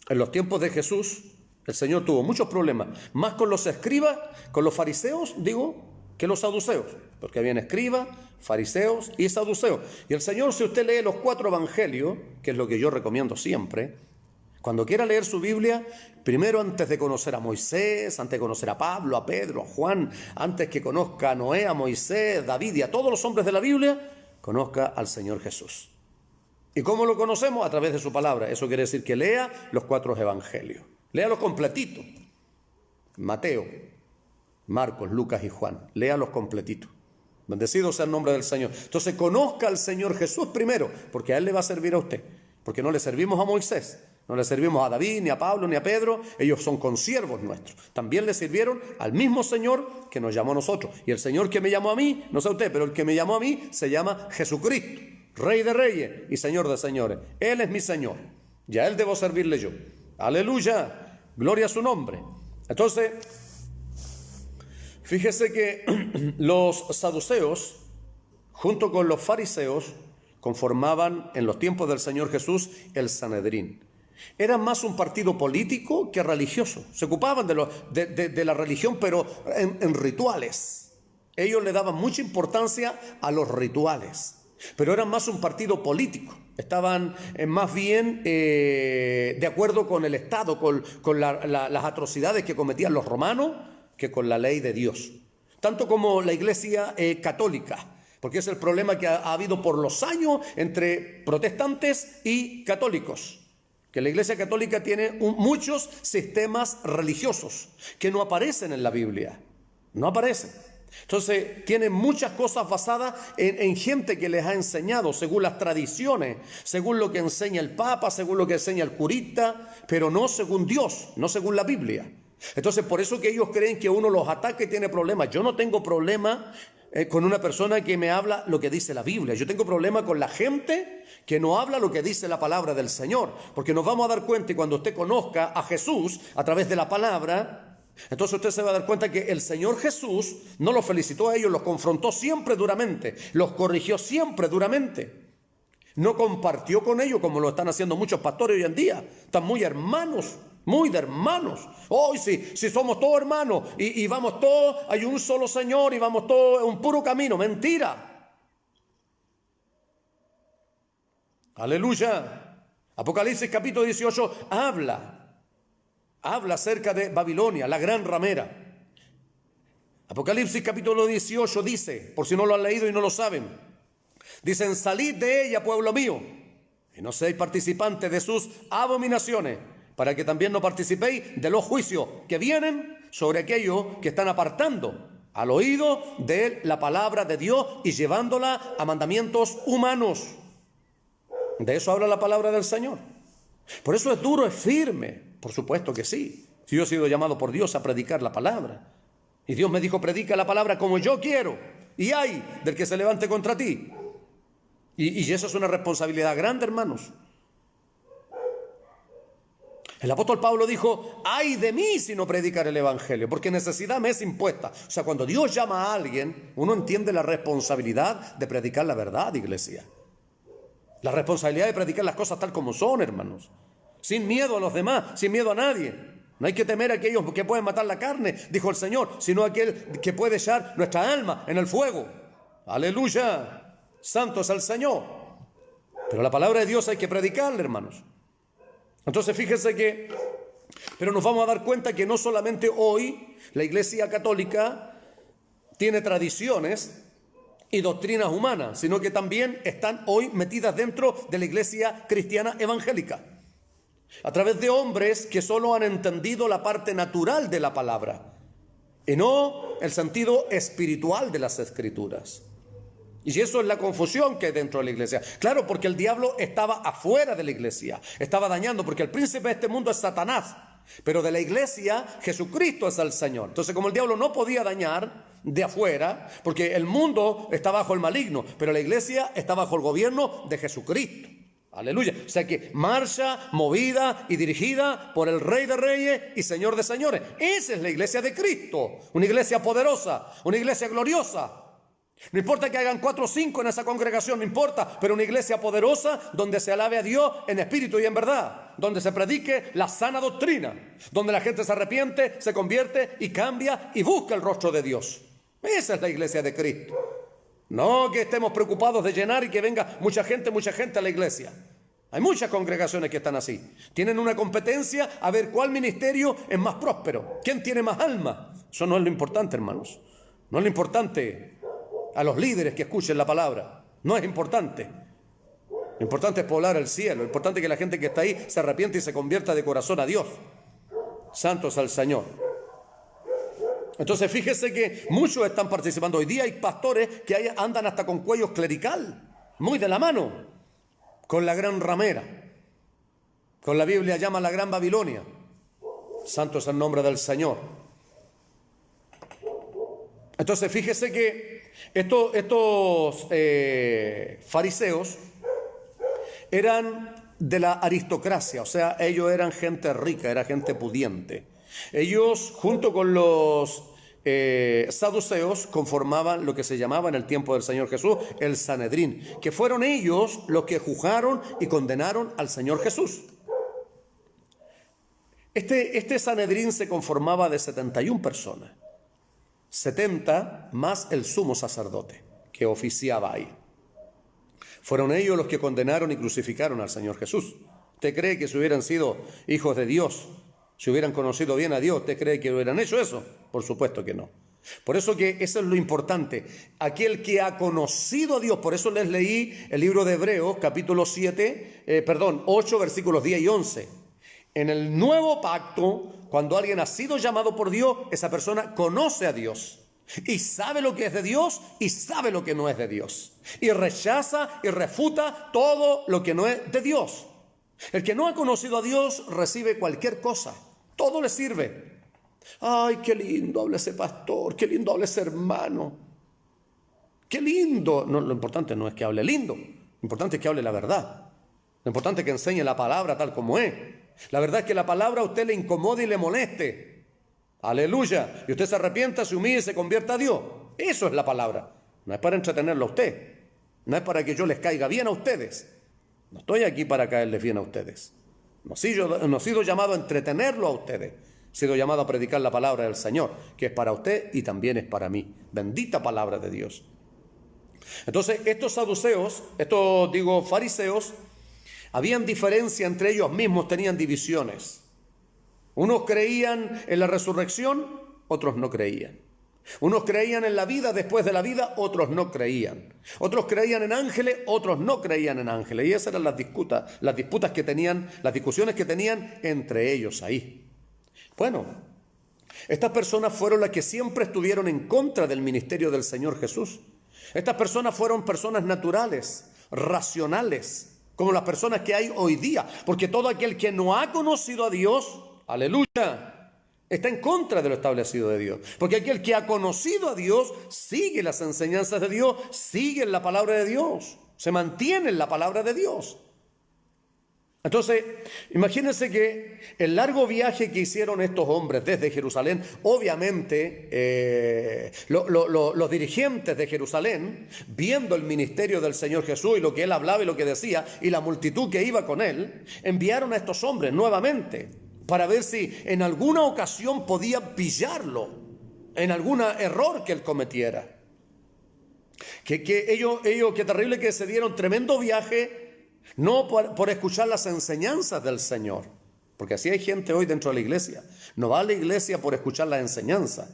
en los tiempos de Jesús, el Señor tuvo muchos problemas, más con los escribas, con los fariseos, que los saduceos, porque habían escribas, fariseos y saduceos. Y el Señor, si usted lee los 4 evangelios, que es lo que yo recomiendo siempre, cuando quiera leer su Biblia, primero antes de conocer a Moisés, antes de conocer a Pablo, a Pedro, a Juan, antes que conozca a Noé, a Moisés, David y a todos los hombres de la Biblia, conozca al Señor Jesús. ¿Y cómo lo conocemos? A través de su palabra. Eso quiere decir que lea los 4 evangelios. Léalos completitos. Mateo, Marcos, Lucas y Juan. Léalos completitos. Bendecido sea el nombre del Señor. Entonces conozca al Señor Jesús primero, porque a Él le va a servir a usted. Porque no le servimos a Moisés, no le servimos a David, ni a Pablo, ni a Pedro. Ellos son consiervos nuestros. También le sirvieron al mismo Señor que nos llamó a nosotros. Y el Señor que me llamó a mí, no sé usted, pero el que me llamó a mí se llama Jesucristo, Rey de Reyes y Señor de Señores. Él es mi Señor y a Él debo servirle yo. Aleluya, gloria a su nombre. Entonces, fíjese que los saduceos, junto con los fariseos, conformaban en los tiempos del Señor Jesús el Sanedrín. Eran más un partido político que religioso. Se ocupaban de la religión, pero en rituales. Ellos le daban mucha importancia a los rituales, pero eran más un partido político. Estaban más bien de acuerdo con el Estado, con las atrocidades que cometían los romanos, que con la ley de Dios. Tanto como la Iglesia católica, porque es el problema que ha habido por los años entre protestantes y católicos, que la Iglesia católica tiene muchos sistemas religiosos que no aparecen en la Biblia, no aparecen. Entonces tienen muchas cosas basadas en gente que les ha enseñado según las tradiciones, según lo que enseña el Papa, según lo que enseña el curita, pero no según Dios, no según la Biblia. Entonces por eso que ellos creen que uno los ataca y tiene problemas. Yo no tengo problema con una persona que me habla lo que dice la Biblia. Yo tengo problema con la gente que no habla lo que dice la palabra del Señor, porque nos vamos a dar cuenta, y cuando usted conozca a Jesús a través de la palabra, entonces usted se va a dar cuenta que el Señor Jesús no los felicitó a ellos, los confrontó siempre duramente, los corrigió siempre duramente. No compartió con ellos como lo están haciendo muchos pastores hoy en día. Están muy hermanos, muy de hermanos. Hoy si somos todos hermanos y vamos todos, hay un solo Señor y vamos todos un puro camino. Mentira. Aleluya. Apocalipsis capítulo 18 habla acerca de Babilonia, la gran ramera. Apocalipsis capítulo 18 dice, por si no lo han leído y no lo saben, dicen: salid de ella, pueblo mío, y no seáis participantes de sus abominaciones, para que también no participéis de los juicios que vienen sobre aquellos que están apartando al oído de la palabra de Dios y llevándola a mandamientos humanos. De eso habla la palabra del Señor. Por eso es duro, es firme. Por supuesto que sí. Si yo he sido llamado por Dios a predicar la palabra, y Dios me dijo: predica la palabra como yo quiero, y hay del que se levante contra ti. Y eso es una responsabilidad grande, hermanos. El apóstol Pablo dijo: ay de mí si no predicar el evangelio, porque necesidad me es impuesta. O sea, cuando Dios llama a alguien, uno entiende la responsabilidad de predicar la verdad, iglesia. La responsabilidad de predicar las cosas tal como son, hermanos. Sin miedo a los demás, sin miedo a nadie. No hay que temer a aquellos que pueden matar la carne, dijo el Señor, sino a aquel que puede echar nuestra alma en el fuego. Aleluya. Santo es el Señor. Pero la palabra de Dios hay que predicarla, hermanos. Entonces fíjense pero nos vamos a dar cuenta que no solamente hoy la Iglesia Católica tiene tradiciones y doctrinas humanas, sino que también están hoy metidas dentro de la Iglesia cristiana evangélica, a través de hombres que solo han entendido la parte natural de la palabra y no el sentido espiritual de las Escrituras. Y eso es la confusión que hay dentro de la iglesia. Claro, porque el diablo estaba afuera de la iglesia, estaba dañando, porque el príncipe de este mundo es Satanás, pero de la iglesia Jesucristo es el Señor. Entonces, como el diablo no podía dañar de afuera, porque el mundo está bajo el maligno, pero la iglesia está bajo el gobierno de Jesucristo. Aleluya. O sea que marcha, movida y dirigida por el Rey de Reyes y Señor de Señores. Esa es la iglesia de Cristo, una iglesia poderosa, una iglesia gloriosa. No importa que hagan 4 o 5 en esa congregación, no importa, pero una iglesia poderosa donde se alabe a Dios en espíritu y en verdad, donde se predique la sana doctrina, donde la gente se arrepiente, se convierte y cambia y busca el rostro de Dios. Esa es la iglesia de Cristo. No que estemos preocupados de llenar y que venga mucha gente a la iglesia. Hay muchas congregaciones que están así. Tienen una competencia a ver cuál ministerio es más próspero, quién tiene más alma. Eso no es lo importante, hermanos. No es lo importante a los líderes que escuchen la palabra. No es importante. Lo importante es poblar el cielo. Lo importante es que la gente que está ahí se arrepiente y se convierta de corazón a Dios. Santo es el Señor. Entonces fíjese que muchos están participando. Hoy día hay pastores que andan hasta con cuellos clerical, muy de la mano, con la gran ramera, con la Biblia llama la gran Babilonia. Santo es el nombre del Señor. Entonces fíjese que estos fariseos eran de la aristocracia, o sea, ellos eran gente rica, era gente pudiente. Ellos, junto con los saduceos, conformaban lo que se llamaba en el tiempo del Señor Jesús el Sanedrín, que fueron ellos los que juzgaron y condenaron al Señor Jesús. Este Sanedrín se conformaba de 71 personas, 70 más el sumo sacerdote que oficiaba ahí. Fueron ellos los que condenaron y crucificaron al Señor Jesús. ¿Usted cree que si hubieran sido hijos de Dios, si hubieran conocido bien a Dios, usted cree que hubieran hecho eso? Por supuesto que no. Por eso que eso es lo importante. Aquel que ha conocido a Dios, por eso les leí el libro de Hebreos, capítulo 8, versículos 10 y 11. En el nuevo pacto, cuando alguien ha sido llamado por Dios, esa persona conoce a Dios y sabe lo que es de Dios y sabe lo que no es de Dios, y rechaza y refuta todo lo que no es de Dios. El que no ha conocido a Dios recibe cualquier cosa, todo le sirve. Ay, qué lindo habla ese pastor, qué lindo habla ese hermano, qué lindo. No, lo importante no es que hable lindo, lo importante es que hable la verdad. Lo importante es que enseñe la palabra tal como es. La verdad es que la palabra a usted le incomode y le moleste. Aleluya. Y usted se arrepienta, se humille y se convierta a Dios. Eso es la palabra. No es para entretenerlo a usted. No es para que yo les caiga bien a ustedes. No estoy aquí para caerles bien a ustedes. No he sido llamado a entretenerlo a ustedes. He sido llamado a predicar la palabra del Señor, que es para usted y también es para mí. Bendita palabra de Dios. Entonces, estos saduceos, fariseos, habían diferencia entre ellos mismos, tenían divisiones. Unos creían en la resurrección, otros no creían. Unos creían en la vida después de la vida, otros no creían. Otros creían en ángeles, otros no creían en ángeles. Y esas eran las disputas que tenían, las discusiones que tenían entre ellos ahí. Bueno, estas personas fueron las que siempre estuvieron en contra del ministerio del Señor Jesús. Estas personas fueron personas naturales, racionales, como las personas que hay hoy día. Porque todo aquel que no ha conocido a Dios, aleluya, está en contra de lo establecido de Dios. Porque aquel que ha conocido a Dios sigue las enseñanzas de Dios, sigue la palabra de Dios, se mantiene en la palabra de Dios. Entonces, imagínense que el largo viaje que hicieron estos hombres desde Jerusalén, obviamente los dirigentes de Jerusalén, viendo el ministerio del Señor Jesús y lo que Él hablaba y lo que decía, y la multitud que iba con Él, enviaron a estos hombres nuevamente para ver si en alguna ocasión podían pillarlo, en algún error que Él cometiera. Que ellos, qué terrible que se dieron tremendo viaje, no por escuchar las enseñanzas del Señor, porque así hay gente hoy dentro de la iglesia. No va a la iglesia por escuchar las enseñanzas,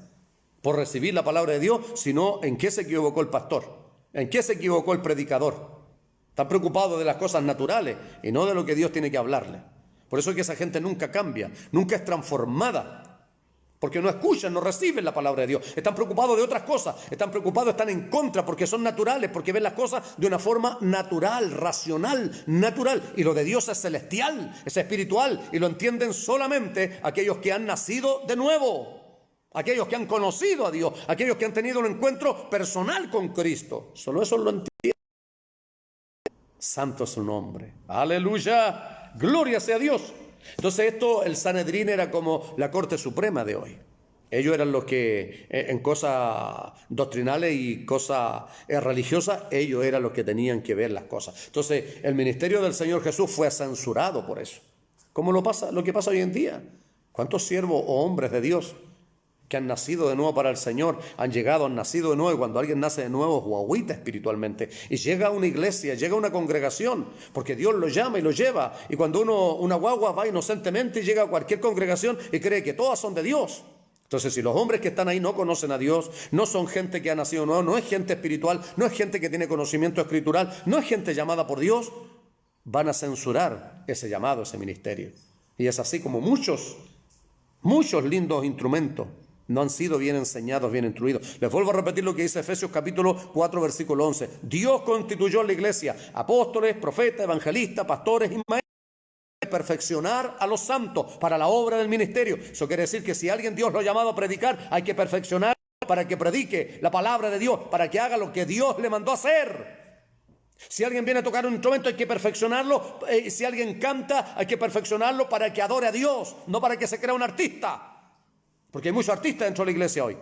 por recibir la palabra de Dios, sino en qué se equivocó el pastor, en qué se equivocó el predicador. Están preocupados de las cosas naturales y no de lo que Dios tiene que hablarle. Por eso es que esa gente nunca cambia, nunca es transformada, porque no escuchan, no reciben la palabra de Dios. Están preocupados de otras cosas, están en contra porque son naturales, porque ven las cosas de una forma natural, racional, natural. Y lo de Dios es celestial, es espiritual, y lo entienden solamente aquellos que han nacido de nuevo, aquellos que han conocido a Dios, aquellos que han tenido un encuentro personal con Cristo. Solo eso lo entienden. Santo es su nombre. Aleluya, gloria sea a Dios. Entonces el Sanedrín era como la Corte Suprema de hoy. Ellos eran los que en cosas doctrinales y cosas religiosas, ellos eran los que tenían que ver las cosas. Entonces el ministerio del Señor Jesús fue censurado por eso. Como lo que pasa hoy en día. ¿Cuántos siervos o hombres de Dios que han nacido de nuevo para el Señor, han nacido de nuevo? Y cuando alguien nace de nuevo, guaguita espiritualmente, y llega a una iglesia, llega a una congregación, porque Dios lo llama y lo lleva. Y cuando una guagua va inocentemente y llega a cualquier congregación y cree que todas son de Dios. Entonces, si los hombres que están ahí no conocen a Dios, no son gente que ha nacido de nuevo, no es gente espiritual, no es gente que tiene conocimiento escritural, no es gente llamada por Dios, van a censurar ese llamado, ese ministerio. Y es así como muchos lindos instrumentos no han sido bien enseñados, bien instruidos. Les vuelvo a repetir lo que dice Efesios capítulo 4, versículo 11. Dios constituyó en la iglesia apóstoles, profetas, evangelistas, pastores y maestros, para perfeccionar a los santos para la obra del ministerio. Eso quiere decir que si alguien Dios lo ha llamado a predicar, hay que perfeccionar para que predique la palabra de Dios, para que haga lo que Dios le mandó a hacer. Si alguien viene a tocar un instrumento, hay que perfeccionarlo. Si alguien canta, hay que perfeccionarlo para que adore a Dios, no para que se crea un artista. Porque hay muchos artistas dentro de la iglesia hoy.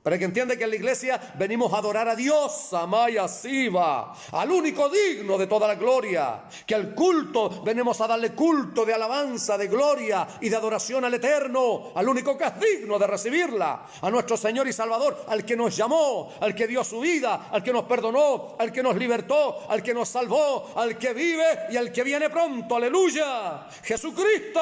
Para que entienda que en la iglesia venimos a adorar a Dios, Amaya Siva, al único digno de toda la gloria. Que al culto venimos a darle culto de alabanza, de gloria y de adoración al Eterno, al único que es digno de recibirla, a nuestro Señor y Salvador, al que nos llamó, al que dio su vida, al que nos perdonó, al que nos libertó, al que nos salvó, al que vive y al que viene pronto. Aleluya. Jesucristo.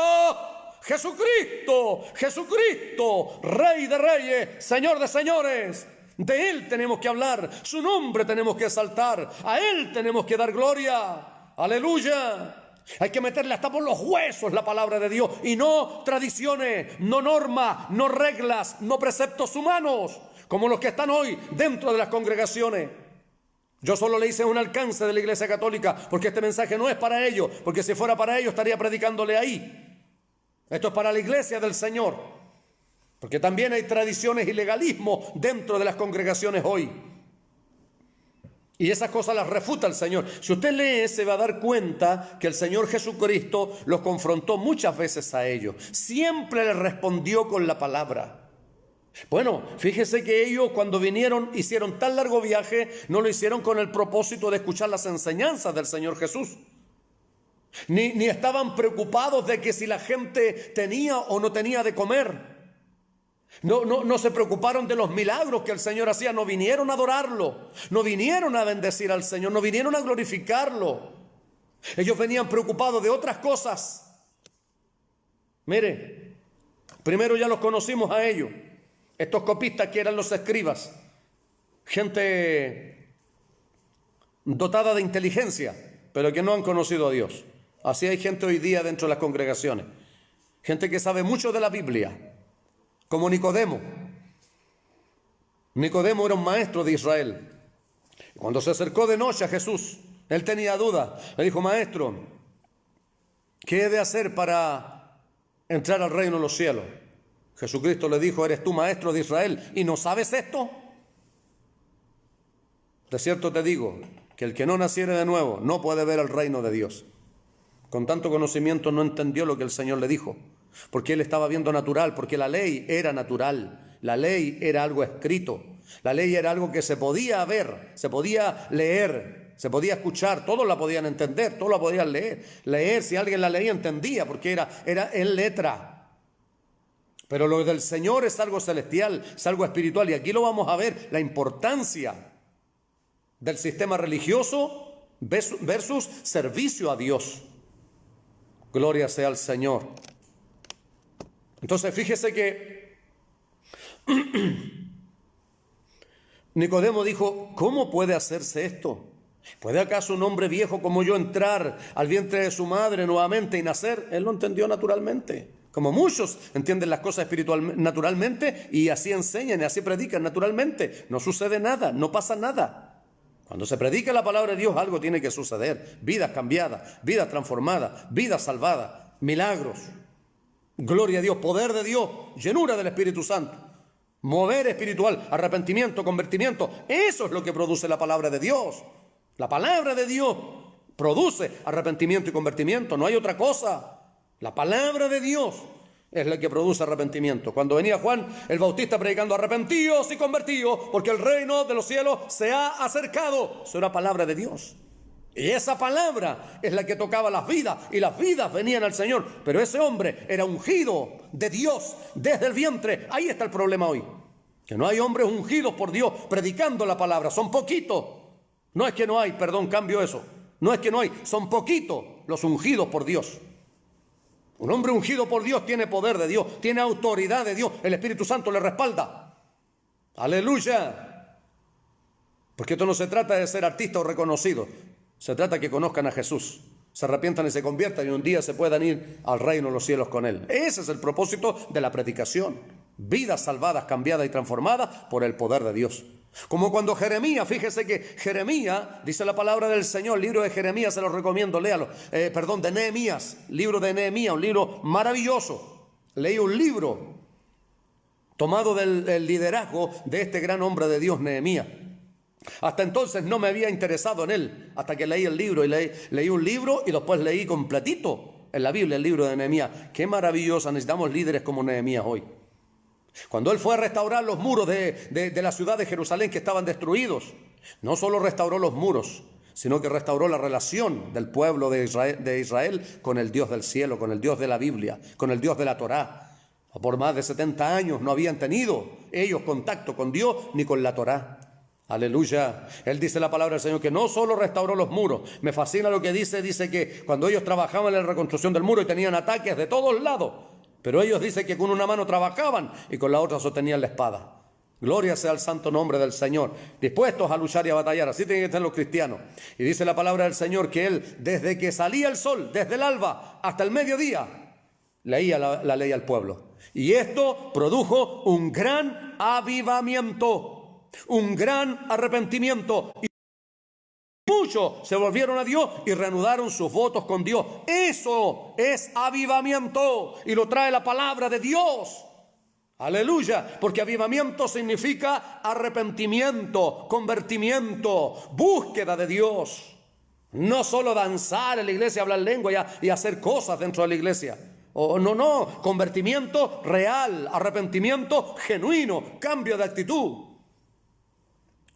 Jesucristo, Jesucristo, Rey de reyes, Señor de señores. De Él tenemos que hablar, su nombre tenemos que exaltar, a Él tenemos que dar gloria. Aleluya. Hay que meterle hasta por los huesos la palabra de Dios, y no tradiciones, no normas, no reglas, no preceptos humanos, como los que están hoy dentro de las congregaciones. Yo solo le hice un alcance de la Iglesia Católica, porque este mensaje no es para ellos, porque si fuera para ellos estaría predicándole ahí. Esto es para la iglesia del Señor, porque también hay tradiciones y legalismo dentro de las congregaciones hoy. Y esas cosas las refuta el Señor. Si usted lee, se va a dar cuenta que el Señor Jesucristo los confrontó muchas veces a ellos. Siempre les respondió con la palabra. Bueno, fíjese que ellos cuando vinieron, hicieron tan largo viaje, no lo hicieron con el propósito de escuchar las enseñanzas del Señor Jesús. Ni estaban preocupados de que si la gente tenía o no tenía de comer. No se preocuparon de los milagros que el Señor hacía. No vinieron a adorarlo, no vinieron a bendecir al Señor, no vinieron a glorificarlo. Ellos venían preocupados de otras cosas. Mire, primero ya los conocimos a ellos, estos copistas que eran los escribas, gente dotada de inteligencia, pero que no han conocido a Dios. Así hay gente hoy día dentro de las congregaciones. Gente que sabe mucho de la Biblia, como Nicodemo. Nicodemo era un maestro de Israel. Cuando se acercó de noche a Jesús, él tenía dudas. Le dijo: maestro, ¿qué he de hacer para entrar al reino de los cielos? Jesucristo le dijo: ¿eres tú maestro de Israel y no sabes esto? De cierto te digo que el que no naciere de nuevo no puede ver el reino de Dios. con tanto conocimiento no entendió lo que el Señor le dijo, porque él estaba viendo natural, porque la ley era natural, la ley era algo escrito, la ley era algo que se podía ver, se podía leer, se podía escuchar, todos la podían entender, todos la podían leer, si alguien la leía entendía, porque era en letra. Pero lo del Señor es algo celestial, es algo espiritual, y aquí lo vamos a ver, la importancia del sistema religioso versus servicio a Dios. Gloria sea al Señor. Entonces fíjese que Nicodemo dijo, ¿cómo puede hacerse esto? ¿Puede acaso un hombre viejo como yo entrar al vientre de su madre nuevamente y nacer? Él lo entendió naturalmente. Como muchos entienden las cosas naturalmente y así enseñan y así predican naturalmente. No sucede nada, no pasa nada. Cuando se predica la palabra de Dios, algo tiene que suceder. Vidas cambiadas, vidas transformadas, vidas salvadas, milagros. Gloria a Dios, poder de Dios, llenura del Espíritu Santo. Mover espiritual, arrepentimiento, convertimiento. Eso es lo que produce la palabra de Dios. La palabra de Dios produce arrepentimiento y convertimiento. No hay otra cosa. La palabra de Dios es la que produce arrepentimiento. Cuando venía Juan el Bautista predicando, arrepentíos y convertíos, porque el reino de los cielos se ha acercado. Eso era palabra de Dios. Y esa palabra es la que tocaba las vidas, y las vidas venían al Señor. Pero ese hombre era ungido de Dios desde el vientre. Ahí está el problema hoy. Que no hay hombres ungidos por Dios predicando la palabra. Son poquitos. No es que no hay, perdón, cambio eso. No es que no hay, son poquitos los ungidos por Dios. Un hombre ungido por Dios tiene poder de Dios, tiene autoridad de Dios. El Espíritu Santo le respalda. Aleluya. Porque esto no se trata de ser artista o reconocido. Se trata de que conozcan a Jesús, se arrepientan y se conviertan y un día se puedan ir al reino de los cielos con Él. Ese es el propósito de la predicación. Vidas salvadas, cambiadas y transformadas por el poder de Dios. Como cuando Jeremías, fíjese que Jeremías, dice la palabra del Señor, el libro de Jeremías, se lo recomiendo, léalo, de Nehemías, libro de Nehemías, un libro maravilloso. Leí un libro tomado del liderazgo de este gran hombre de Dios, Nehemías. Hasta entonces no me había interesado en él, hasta que leí el libro, y leí un libro y después leí completito en la Biblia el libro de Nehemías. Qué maravillosa, necesitamos líderes como Nehemías hoy. Cuando él fue a restaurar los muros de la ciudad de Jerusalén que estaban destruidos, no solo restauró los muros, sino que restauró la relación del pueblo de Israel con el Dios del cielo, con el Dios de la Biblia, con el Dios de la Torá. Por más de 70 años no habían tenido ellos contacto con Dios ni con la Torá. Aleluya. Él dice la palabra del Señor que no solo restauró los muros. Me fascina lo que dice que cuando ellos trabajaban en la reconstrucción del muro y tenían ataques de todos lados, pero ellos dicen que con una mano trabajaban y con la otra sostenían la espada. Gloria sea al santo nombre del Señor. Dispuestos a luchar y a batallar. Así tienen que estar los cristianos. Y dice la palabra del Señor que Él, desde que salía el sol, desde el alba hasta el mediodía, leía la ley al pueblo. Y esto produjo un gran avivamiento, un gran arrepentimiento. Y muchos se volvieron a Dios y reanudaron sus votos con Dios. Eso es avivamiento y lo trae la palabra de Dios. Aleluya, porque avivamiento significa arrepentimiento, convertimiento, búsqueda de Dios. No solo danzar en la iglesia, hablar lengua y hacer cosas dentro de la iglesia. No, convertimiento real, arrepentimiento genuino, cambio de actitud.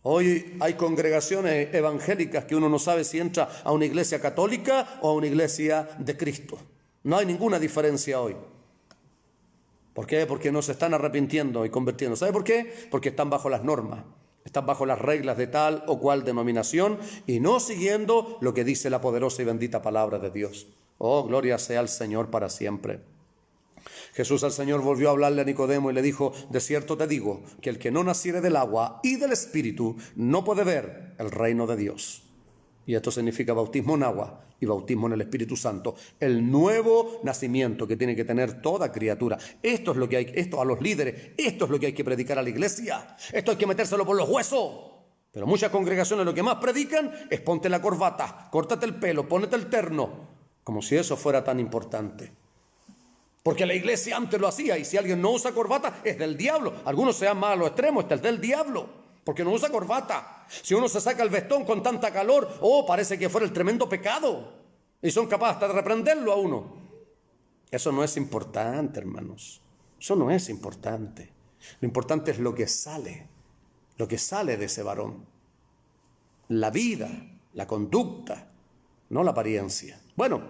Hoy hay congregaciones evangélicas que uno no sabe si entra a una iglesia católica o a una iglesia de Cristo. No hay ninguna diferencia hoy. ¿Por qué? Porque no se están arrepintiendo y convirtiendo. ¿Sabe por qué? Porque están bajo las normas, están bajo las reglas de tal o cual denominación y no siguiendo lo que dice la poderosa y bendita palabra de Dios. Oh, gloria sea al Señor para siempre. Jesús al Señor volvió a hablarle a Nicodemo y le dijo: de cierto te digo que el que no naciere del agua y del Espíritu no puede ver el reino de Dios. Y esto significa bautismo en agua y bautismo en el Espíritu Santo. El nuevo nacimiento que tiene que tener toda criatura. Esto es lo que hay, esto a los líderes, esto es lo que hay que predicar a la iglesia. Esto hay que metérselo por los huesos. Pero muchas congregaciones lo que más predican es ponte la corbata, córtate el pelo, pónete el terno. Como si eso fuera tan importante. Porque la iglesia antes lo hacía y si alguien no usa corbata es del diablo. Algunos se van más a los extremos, este es del diablo. Porque no usa corbata. Si uno se saca el vestón con tanta calor, parece que fuera el tremendo pecado. Y son capaces hasta de reprenderlo a uno. Eso no es importante, hermanos. Eso no es importante. Lo importante es lo que sale de ese varón. La vida, la conducta, no la apariencia. Bueno,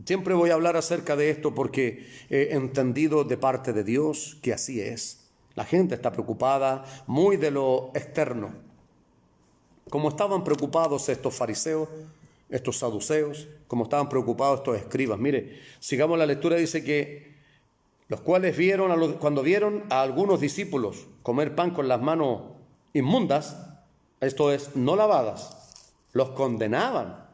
siempre voy a hablar acerca de esto porque he entendido de parte de Dios que así es. La gente está preocupada muy de lo externo. Como estaban preocupados estos fariseos, estos saduceos, como estaban preocupados estos escribas. Mire, sigamos la lectura, dice que los cuales cuando vieron a algunos discípulos comer pan con las manos inmundas, esto es, no lavadas, los condenaban.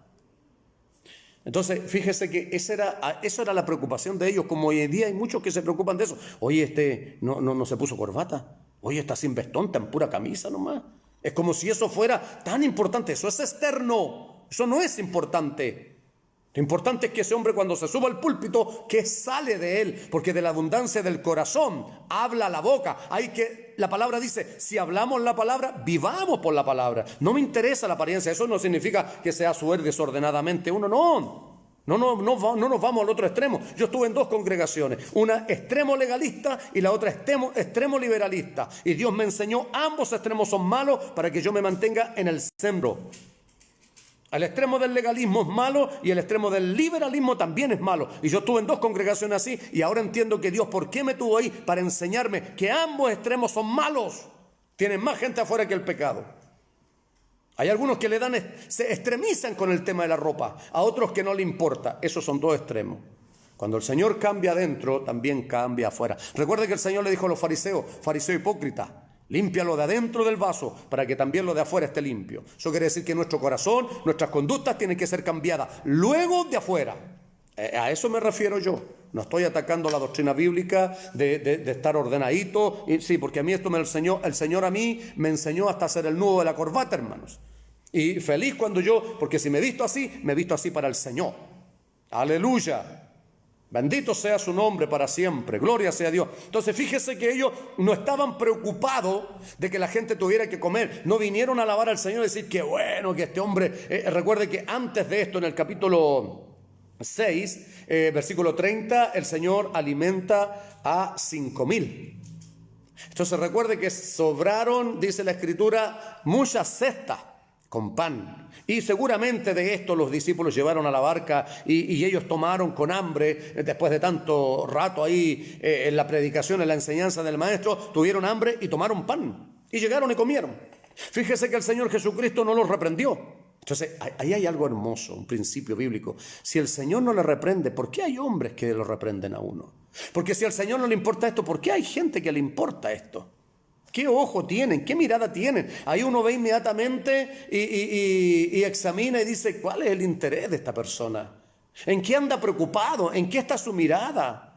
Entonces, fíjese que eso era la preocupación de ellos, como hoy en día hay muchos que se preocupan de eso. Oye, no se puso corbata. Oye, está sin vestón, está en pura camisa nomás. Es como si eso fuera tan importante. Eso es externo, eso no es importante. Lo importante es que ese hombre cuando se suba al púlpito, ¿qué sale de él? Porque de la abundancia del corazón habla la boca. La palabra dice, si hablamos la palabra, vivamos por la palabra. No me interesa la apariencia. Eso no significa que sea suer desordenadamente. Uno no nos vamos al otro extremo. Yo estuve en dos congregaciones, una extremo legalista y la otra extremo liberalista. Y Dios me enseñó, ambos extremos son malos para que yo me mantenga en el centro. El extremo del legalismo es malo y el extremo del liberalismo también es malo. Y yo estuve en dos congregaciones así y ahora entiendo que Dios, ¿por qué me tuvo ahí? Para enseñarme que ambos extremos son malos. Tienen más gente afuera que el pecado. Hay algunos que se extremizan con el tema de la ropa, a otros que no le importa. Esos son dos extremos. Cuando el Señor cambia adentro, también cambia afuera. Recuerde que el Señor le dijo a los fariseos, fariseo hipócrita, limpia lo de adentro del vaso para que también lo de afuera esté limpio. Eso quiere decir que nuestro corazón, nuestras conductas tienen que ser cambiadas luego de afuera. A eso me refiero yo. No estoy atacando la doctrina bíblica de estar ordenadito. Sí, porque a mí esto el Señor a mí me enseñó hasta hacer el nudo de la corbata, hermanos. Y feliz porque si me visto así para el Señor. Aleluya. Bendito sea su nombre para siempre, gloria sea a Dios. Entonces fíjese que ellos no estaban preocupados de que la gente tuviera que comer. No vinieron a alabar al Señor y decir que bueno que este hombre... recuerde que antes de esto, en el capítulo 6, versículo 30, el Señor alimenta a 5,000. Entonces recuerde que sobraron, dice la Escritura, muchas cestas con pan. Y seguramente de esto los discípulos llevaron a la barca y ellos tomaron con hambre, después de tanto rato ahí en la predicación, en la enseñanza del maestro, tuvieron hambre y tomaron pan. Y llegaron y comieron. Fíjese que el Señor Jesucristo no los reprendió. Entonces, ahí hay algo hermoso, un principio bíblico. Si el Señor no le reprende, ¿por qué hay hombres que lo reprenden a uno? Porque si al Señor no le importa esto, ¿por qué hay gente que le importa esto? ¿Qué ojo tienen? ¿Qué mirada tienen? Ahí uno ve inmediatamente y examina y dice, ¿cuál es el interés de esta persona? ¿En qué anda preocupado? ¿En qué está su mirada?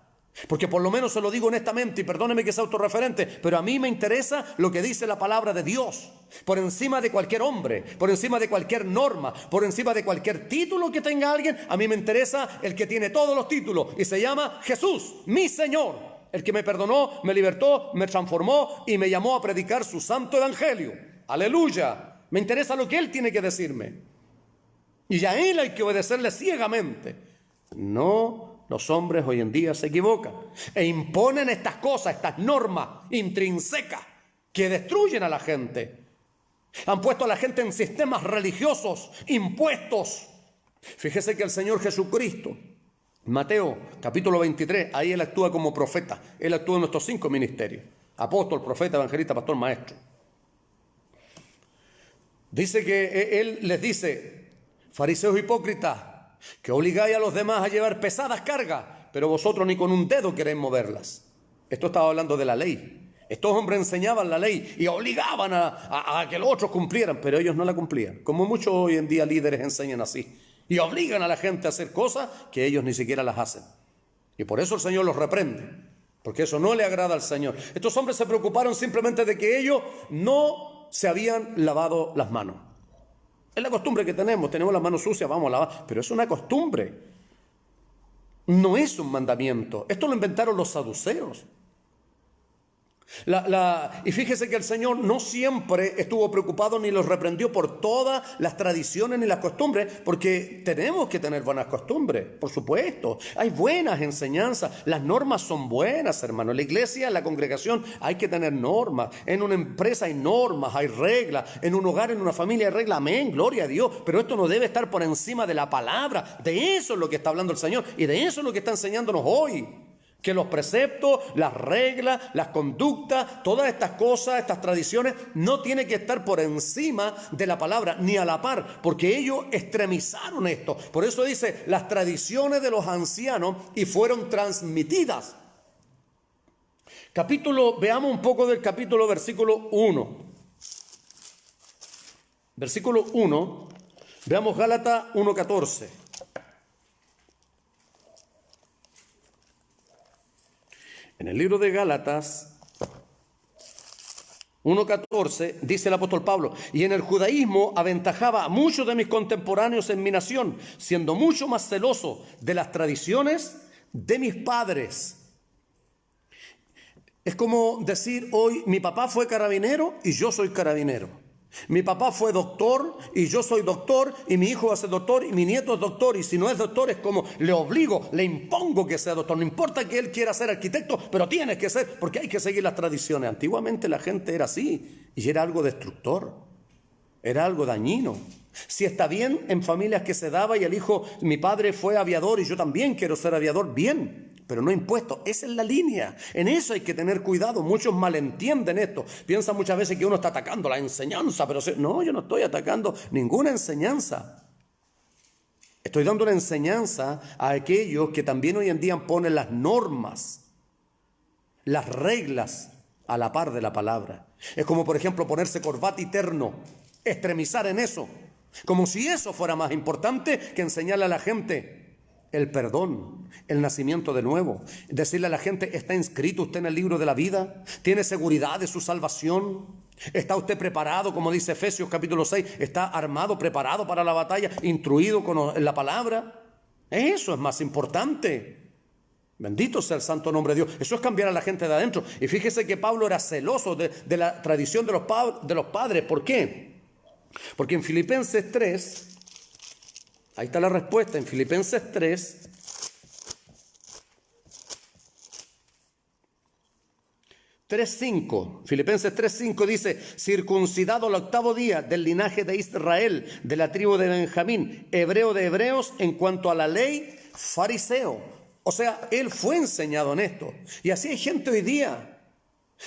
Porque por lo menos se lo digo honestamente, y perdóneme que sea autorreferente, pero a mí me interesa lo que dice la palabra de Dios. Por encima de cualquier hombre, por encima de cualquier norma, por encima de cualquier título que tenga alguien, a mí me interesa el que tiene todos los títulos y se llama Jesús, mi Señor. El que me perdonó, me libertó, me transformó y me llamó a predicar su santo evangelio. ¡Aleluya! Me interesa lo que Él tiene que decirme. Y a Él hay que obedecerle ciegamente. No, los hombres hoy en día se equivocan e imponen estas cosas, estas normas intrínsecas que destruyen a la gente. Han puesto a la gente en sistemas religiosos impuestos. Fíjese que el Señor Jesucristo, Mateo capítulo 23, ahí Él actúa como profeta. Él actúa en nuestros 5 ministerios: apóstol, profeta, evangelista, pastor, maestro. Dice que Él les dice, fariseos hipócritas, que obligáis a los demás a llevar pesadas cargas, pero vosotros ni con un dedo queréis moverlas. Esto estaba hablando de la ley. Estos hombres enseñaban la ley y obligaban a que los otros cumplieran, pero ellos no la cumplían. Como muchos hoy en día líderes enseñan así. Y obligan a la gente a hacer cosas que ellos ni siquiera las hacen. Y por eso el Señor los reprende, porque eso no le agrada al Señor. Estos hombres se preocuparon simplemente de que ellos no se habían lavado las manos. Es la costumbre que tenemos las manos sucias, vamos a lavar, pero es una costumbre. No es un mandamiento. Esto lo inventaron los saduceos. Y fíjese que el Señor no siempre estuvo preocupado ni los reprendió por todas las tradiciones ni las costumbres, porque tenemos que tener buenas costumbres, por supuesto. Hay buenas enseñanzas, las normas son buenas, hermano. En la iglesia, en la congregación hay que tener normas. En una empresa hay normas, hay reglas. En un hogar, en una familia hay reglas. Amén, gloria a Dios. Pero esto no debe estar por encima de la palabra. De eso es lo que está hablando el Señor y de eso es lo que está enseñándonos hoy. Que los preceptos, las reglas, las conductas, todas estas cosas, estas tradiciones, no tienen que estar por encima de la palabra, ni a la par, porque ellos extremizaron esto. Por eso dice, las tradiciones de los ancianos y fueron transmitidas. Veamos un poco del capítulo, versículo 1. Versículo 1, veamos Gálatas 1:14. En el libro de Gálatas 1:14 dice el apóstol Pablo: y en el judaísmo aventajaba a muchos de mis contemporáneos en mi nación, siendo mucho más celoso de las tradiciones de mis padres. Es como decir hoy, mi papá fue carabinero y yo soy carabinero. Mi papá fue doctor y yo soy doctor, y mi hijo va a ser doctor y mi nieto es doctor, y si no es doctor es como le obligo, le impongo que sea doctor. No importa que él quiera ser arquitecto, pero tiene que ser, porque hay que seguir las tradiciones. Antiguamente la gente era así y era algo destructor, era algo dañino. Si está bien en familias que se daba y el hijo, mi padre fue aviador y yo también quiero ser aviador, bien, pero no impuesto. Esa es la línea. En eso hay que tener cuidado. Muchos malentienden esto. Piensan muchas veces que uno está atacando la enseñanza, pero no, yo no estoy atacando ninguna enseñanza. Estoy dando una enseñanza a aquellos que también hoy en día ponen las normas, las reglas a la par de la palabra. Es como, por ejemplo, ponerse corbata y terno, extremizar en eso, como si eso fuera más importante que enseñarle a la gente el perdón, el nacimiento de nuevo. Decirle a la gente, ¿está inscrito usted en el libro de la vida? ¿Tiene seguridad de su salvación? ¿Está usted preparado, como dice Efesios capítulo 6? ¿Está armado, preparado para la batalla, instruido en la palabra? Eso es más importante. Bendito sea el santo nombre de Dios. Eso es cambiar a la gente de adentro. Y fíjese que Pablo era celoso de la tradición de los padres. ¿Por qué? Porque en Filipenses 3... ahí está la respuesta, en Filipenses 3:5. Filipenses 3:5 dice: circuncidado al 8º día, del linaje de Israel, de la tribu de Benjamín, hebreo de hebreos, en cuanto a la ley, fariseo. O sea, él fue enseñado en esto. Y así hay gente hoy día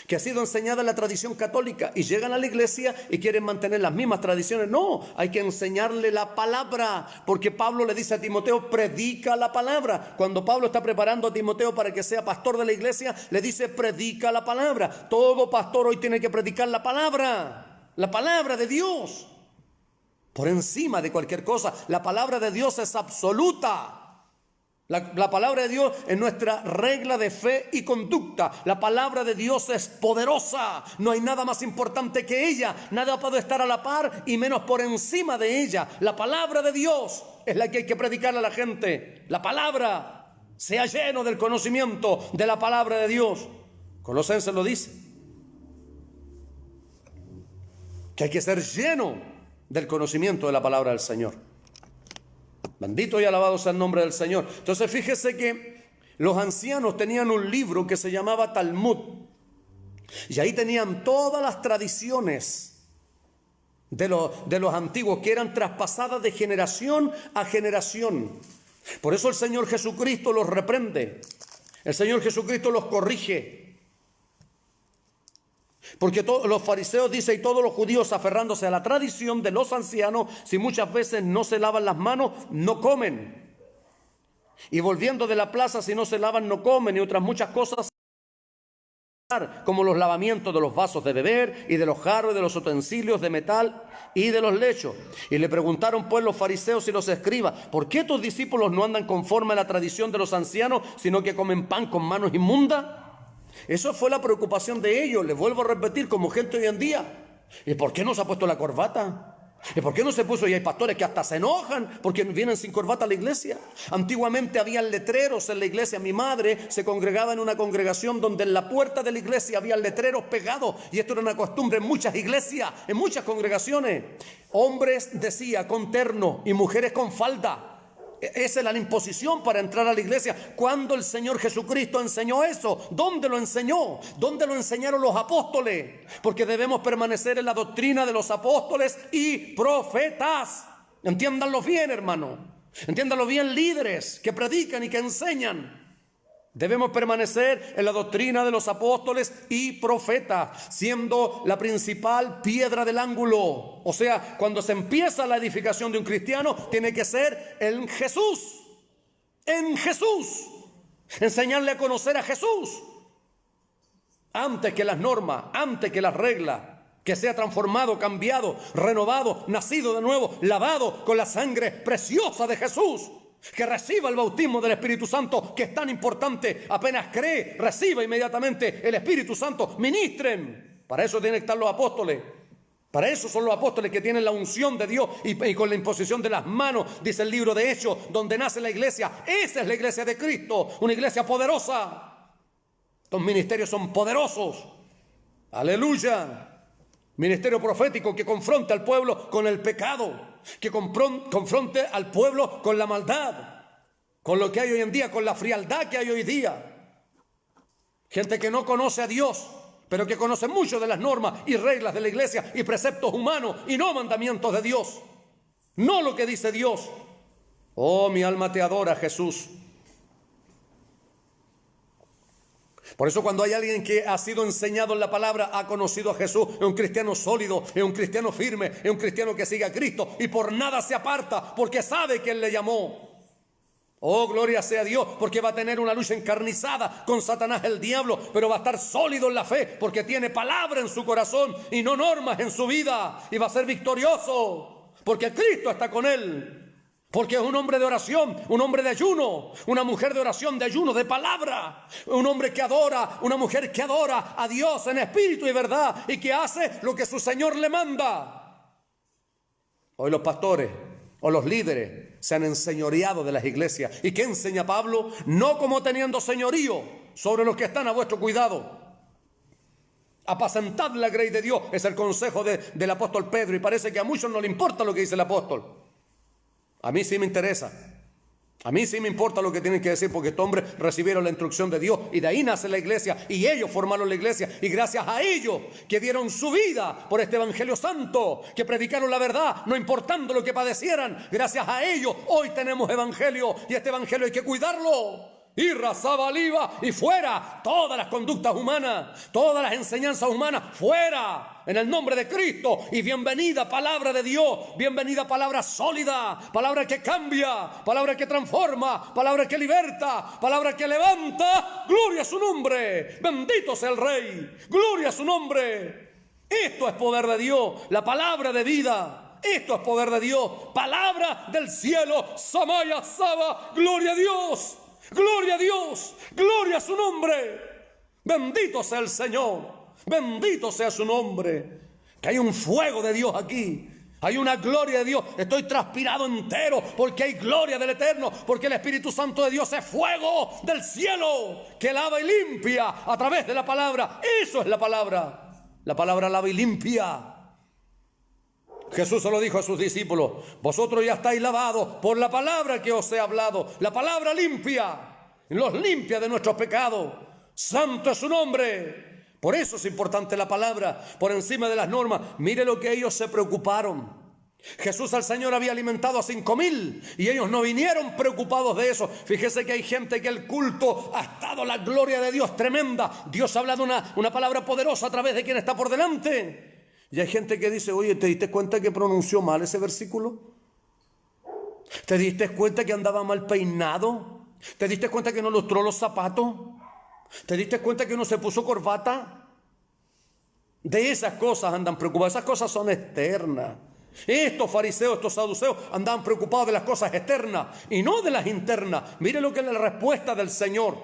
que ha sido enseñada en la tradición católica y llegan a la iglesia y quieren mantener las mismas tradiciones. No, hay que enseñarle la palabra, porque Pablo le dice a Timoteo, predica la palabra. Cuando Pablo está preparando a Timoteo para que sea pastor de la iglesia, le dice, predica la palabra. Todo pastor hoy tiene que predicar la palabra de Dios, por encima de cualquier cosa. La palabra de Dios es absoluta. La palabra de Dios es nuestra regla de fe y conducta. La palabra de Dios es poderosa. No hay nada más importante que ella. Nada puede estar a la par y menos por encima de ella. La palabra de Dios es la que hay que predicarle a la gente. La palabra, sea lleno del conocimiento de la palabra de Dios. Colosenses lo dice, que hay que ser lleno del conocimiento de la palabra del Señor. Bendito y alabado sea el nombre del Señor. Entonces fíjese que los ancianos tenían un libro que se llamaba Talmud. Y ahí tenían todas las tradiciones de los antiguos, que eran traspasadas de generación a generación. Por eso el Señor Jesucristo los reprende. El Señor Jesucristo los corrige. Porque todos los fariseos, dice, y todos los judíos, aferrándose a la tradición de los ancianos, si muchas veces no se lavan las manos, no comen. Y volviendo de la plaza, si no se lavan, no comen, y otras muchas cosas, como los lavamientos de los vasos de beber, y de los jarros, y de los utensilios de metal, y de los lechos. Y le preguntaron pues los fariseos y los escribas, ¿por qué tus discípulos no andan conforme a la tradición de los ancianos, sino que comen pan con manos inmundas? Eso fue la preocupación de ellos, les vuelvo a repetir, como gente hoy en día. ¿Y por qué no se ha puesto la corbata? ¿Y por qué no se puso? Y hay pastores que hasta se enojan porque vienen sin corbata a la iglesia. Antiguamente había letreros en la iglesia. Mi madre se congregaba en una congregación donde en la puerta de la iglesia había letreros pegados. Y esto era una costumbre en muchas iglesias, en muchas congregaciones. Hombres, decía, con terno y mujeres con falda. Esa era la imposición para entrar a la iglesia. ¿Cuándo el Señor Jesucristo enseñó eso? ¿Dónde lo enseñó? ¿Dónde lo enseñaron los apóstoles? Porque debemos permanecer en la doctrina de los apóstoles y profetas. Entiéndanlo bien, hermano. Entiéndanlo bien, líderes que predican y que enseñan. Debemos permanecer en la doctrina de los apóstoles y profetas, siendo la principal piedra del ángulo. O sea, cuando se empieza la edificación de un cristiano, tiene que ser en Jesús. En Jesús. Enseñarle a conocer a Jesús. Antes que las normas, antes que las reglas. Que sea transformado, cambiado, renovado, nacido de nuevo, lavado con la sangre preciosa de Jesús. Que reciba el bautismo del Espíritu Santo, que es tan importante. Apenas cree, reciba inmediatamente el Espíritu Santo. Ministren. Para eso tienen que estar los apóstoles. Para eso son los apóstoles que tienen la unción de Dios y con la imposición de las manos, dice el libro de Hechos, donde nace la iglesia. Esa es la iglesia de Cristo, una iglesia poderosa. Estos ministerios son poderosos. Aleluya. Ministerio profético que confronte al pueblo con el pecado, que confronte al pueblo con la maldad, con lo que hay hoy en día, con la frialdad que hay hoy día. Gente que no conoce a Dios, pero que conoce mucho de las normas y reglas de la iglesia y preceptos humanos y no mandamientos de Dios. No lo que dice Dios. Oh, mi alma te adora, Jesús. Por eso cuando hay alguien que ha sido enseñado en la palabra, ha conocido a Jesús, es un cristiano sólido, es un cristiano firme, es un cristiano que sigue a Cristo y por nada se aparta porque sabe que Él le llamó. Oh, gloria sea a Dios, porque va a tener una lucha encarnizada con Satanás el diablo, pero va a estar sólido en la fe porque tiene palabra en su corazón y no normas en su vida, y va a ser victorioso porque Cristo está con él. Porque es un hombre de oración, un hombre de ayuno, una mujer de oración, de ayuno, de palabra. Un hombre que adora, una mujer que adora a Dios en espíritu y verdad y que hace lo que su Señor le manda. Hoy los pastores o los líderes se han enseñoreado de las iglesias. ¿Y qué enseña Pablo? No como teniendo señorío sobre los que están a vuestro cuidado. Apacentad la grey de Dios, es el consejo del apóstol Pedro, y parece que a muchos no le importa lo que dice el apóstol. A mí sí me interesa. A mí sí me importa lo que tienen que decir, porque estos hombres recibieron la instrucción de Dios y de ahí nace la iglesia y ellos formaron la iglesia, y gracias a ellos que dieron su vida por este evangelio santo, que predicaron la verdad no importando lo que padecieran, gracias a ellos hoy tenemos evangelio, y este evangelio hay que cuidarlo. Y razabaliva y fuera todas las conductas humanas, todas las enseñanzas humanas, fuera en el nombre de Cristo. Y bienvenida palabra de Dios, bienvenida palabra sólida, palabra que cambia, palabra que transforma, palabra que liberta, palabra que levanta. Gloria a su nombre, bendito sea el Rey, gloria a su nombre. Esto es poder de Dios, la palabra de vida. Esto es poder de Dios, palabra del cielo. Samaya Saba, gloria a Dios. Gloria a Dios, gloria a su nombre. Bendito sea el Señor, bendito sea su nombre. Que hay un fuego de Dios aquí, hay una gloria de Dios. Estoy transpirado entero porque hay gloria del Eterno, porque el Espíritu Santo de Dios es fuego del cielo que lava y limpia a través de la palabra. Eso es la palabra lava y limpia. Jesús se lo dijo a sus discípulos: vosotros ya estáis lavados por la palabra que os he hablado. La palabra limpia, los limpia de nuestros pecados. Santo es su nombre. Por eso es importante la palabra por encima de las normas. Mire lo que ellos se preocuparon. Jesús al Señor había alimentado a 5,000 y ellos no vinieron preocupados de eso. Fíjese que hay gente que el culto ha estado la gloria de Dios tremenda. Dios ha hablado una palabra poderosa a través de quien está por delante. Y hay gente que dice: oye, ¿te diste cuenta que pronunció mal ese versículo? ¿Te diste cuenta que andaba mal peinado? ¿Te diste cuenta que no lustró los zapatos? ¿Te diste cuenta que no se puso corbata? De esas cosas andan preocupados. Esas cosas son externas. Estos fariseos, estos saduceos andaban preocupados de las cosas externas y no de las internas. Mire lo que es la respuesta del Señor.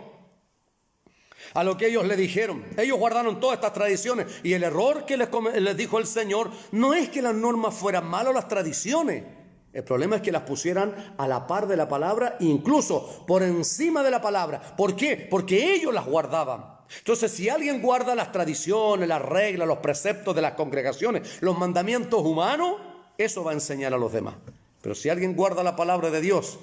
a lo que ellos le dijeron. Ellos guardaron todas estas tradiciones. Y el error que les dijo el Señor no es que las normas fueran malas o las tradiciones. El problema es que las pusieran a la par de la palabra, incluso por encima de la palabra. ¿Por qué? Porque ellos las guardaban. Entonces, si alguien guarda las tradiciones, las reglas, los preceptos de las congregaciones, los mandamientos humanos, eso va a enseñar a los demás. Pero si alguien guarda la palabra de Dios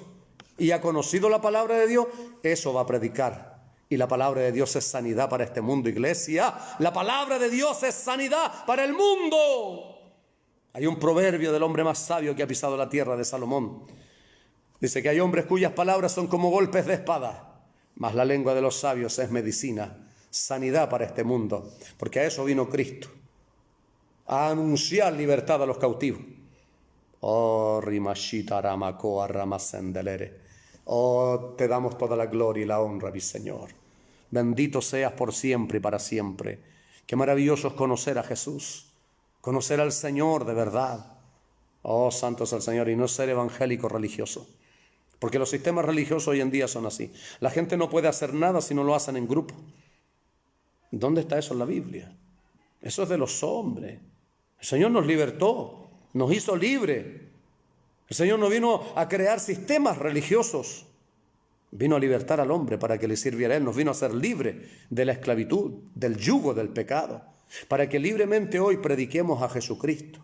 y ha conocido la palabra de Dios, eso va a predicar. Y la palabra de Dios es sanidad para este mundo, iglesia. La palabra de Dios es sanidad para el mundo. Hay un proverbio del hombre más sabio que ha pisado la tierra, de Salomón. Dice que hay hombres cuyas palabras son como golpes de espada, mas la lengua de los sabios es medicina, sanidad para este mundo. Porque a eso vino Cristo, a anunciar libertad a los cautivos. Oh, Rimashita Ramakoa Ramasendelere. Oh, te damos toda la gloria y la honra, mi Señor. Bendito seas por siempre y para siempre. Qué maravilloso es conocer a Jesús, conocer al Señor de verdad. Oh, santo es el Señor, y no ser evangélico religioso. Porque los sistemas religiosos hoy en día son así. La gente no puede hacer nada si no lo hacen en grupo. ¿Dónde está eso en la Biblia? Eso es de los hombres. El Señor nos libertó, nos hizo libres. El Señor no vino a crear sistemas religiosos. Vino a libertar al hombre para que le sirviera a Él. Nos vino a hacer libre de la esclavitud, del yugo del pecado. Para que libremente hoy prediquemos a Jesucristo.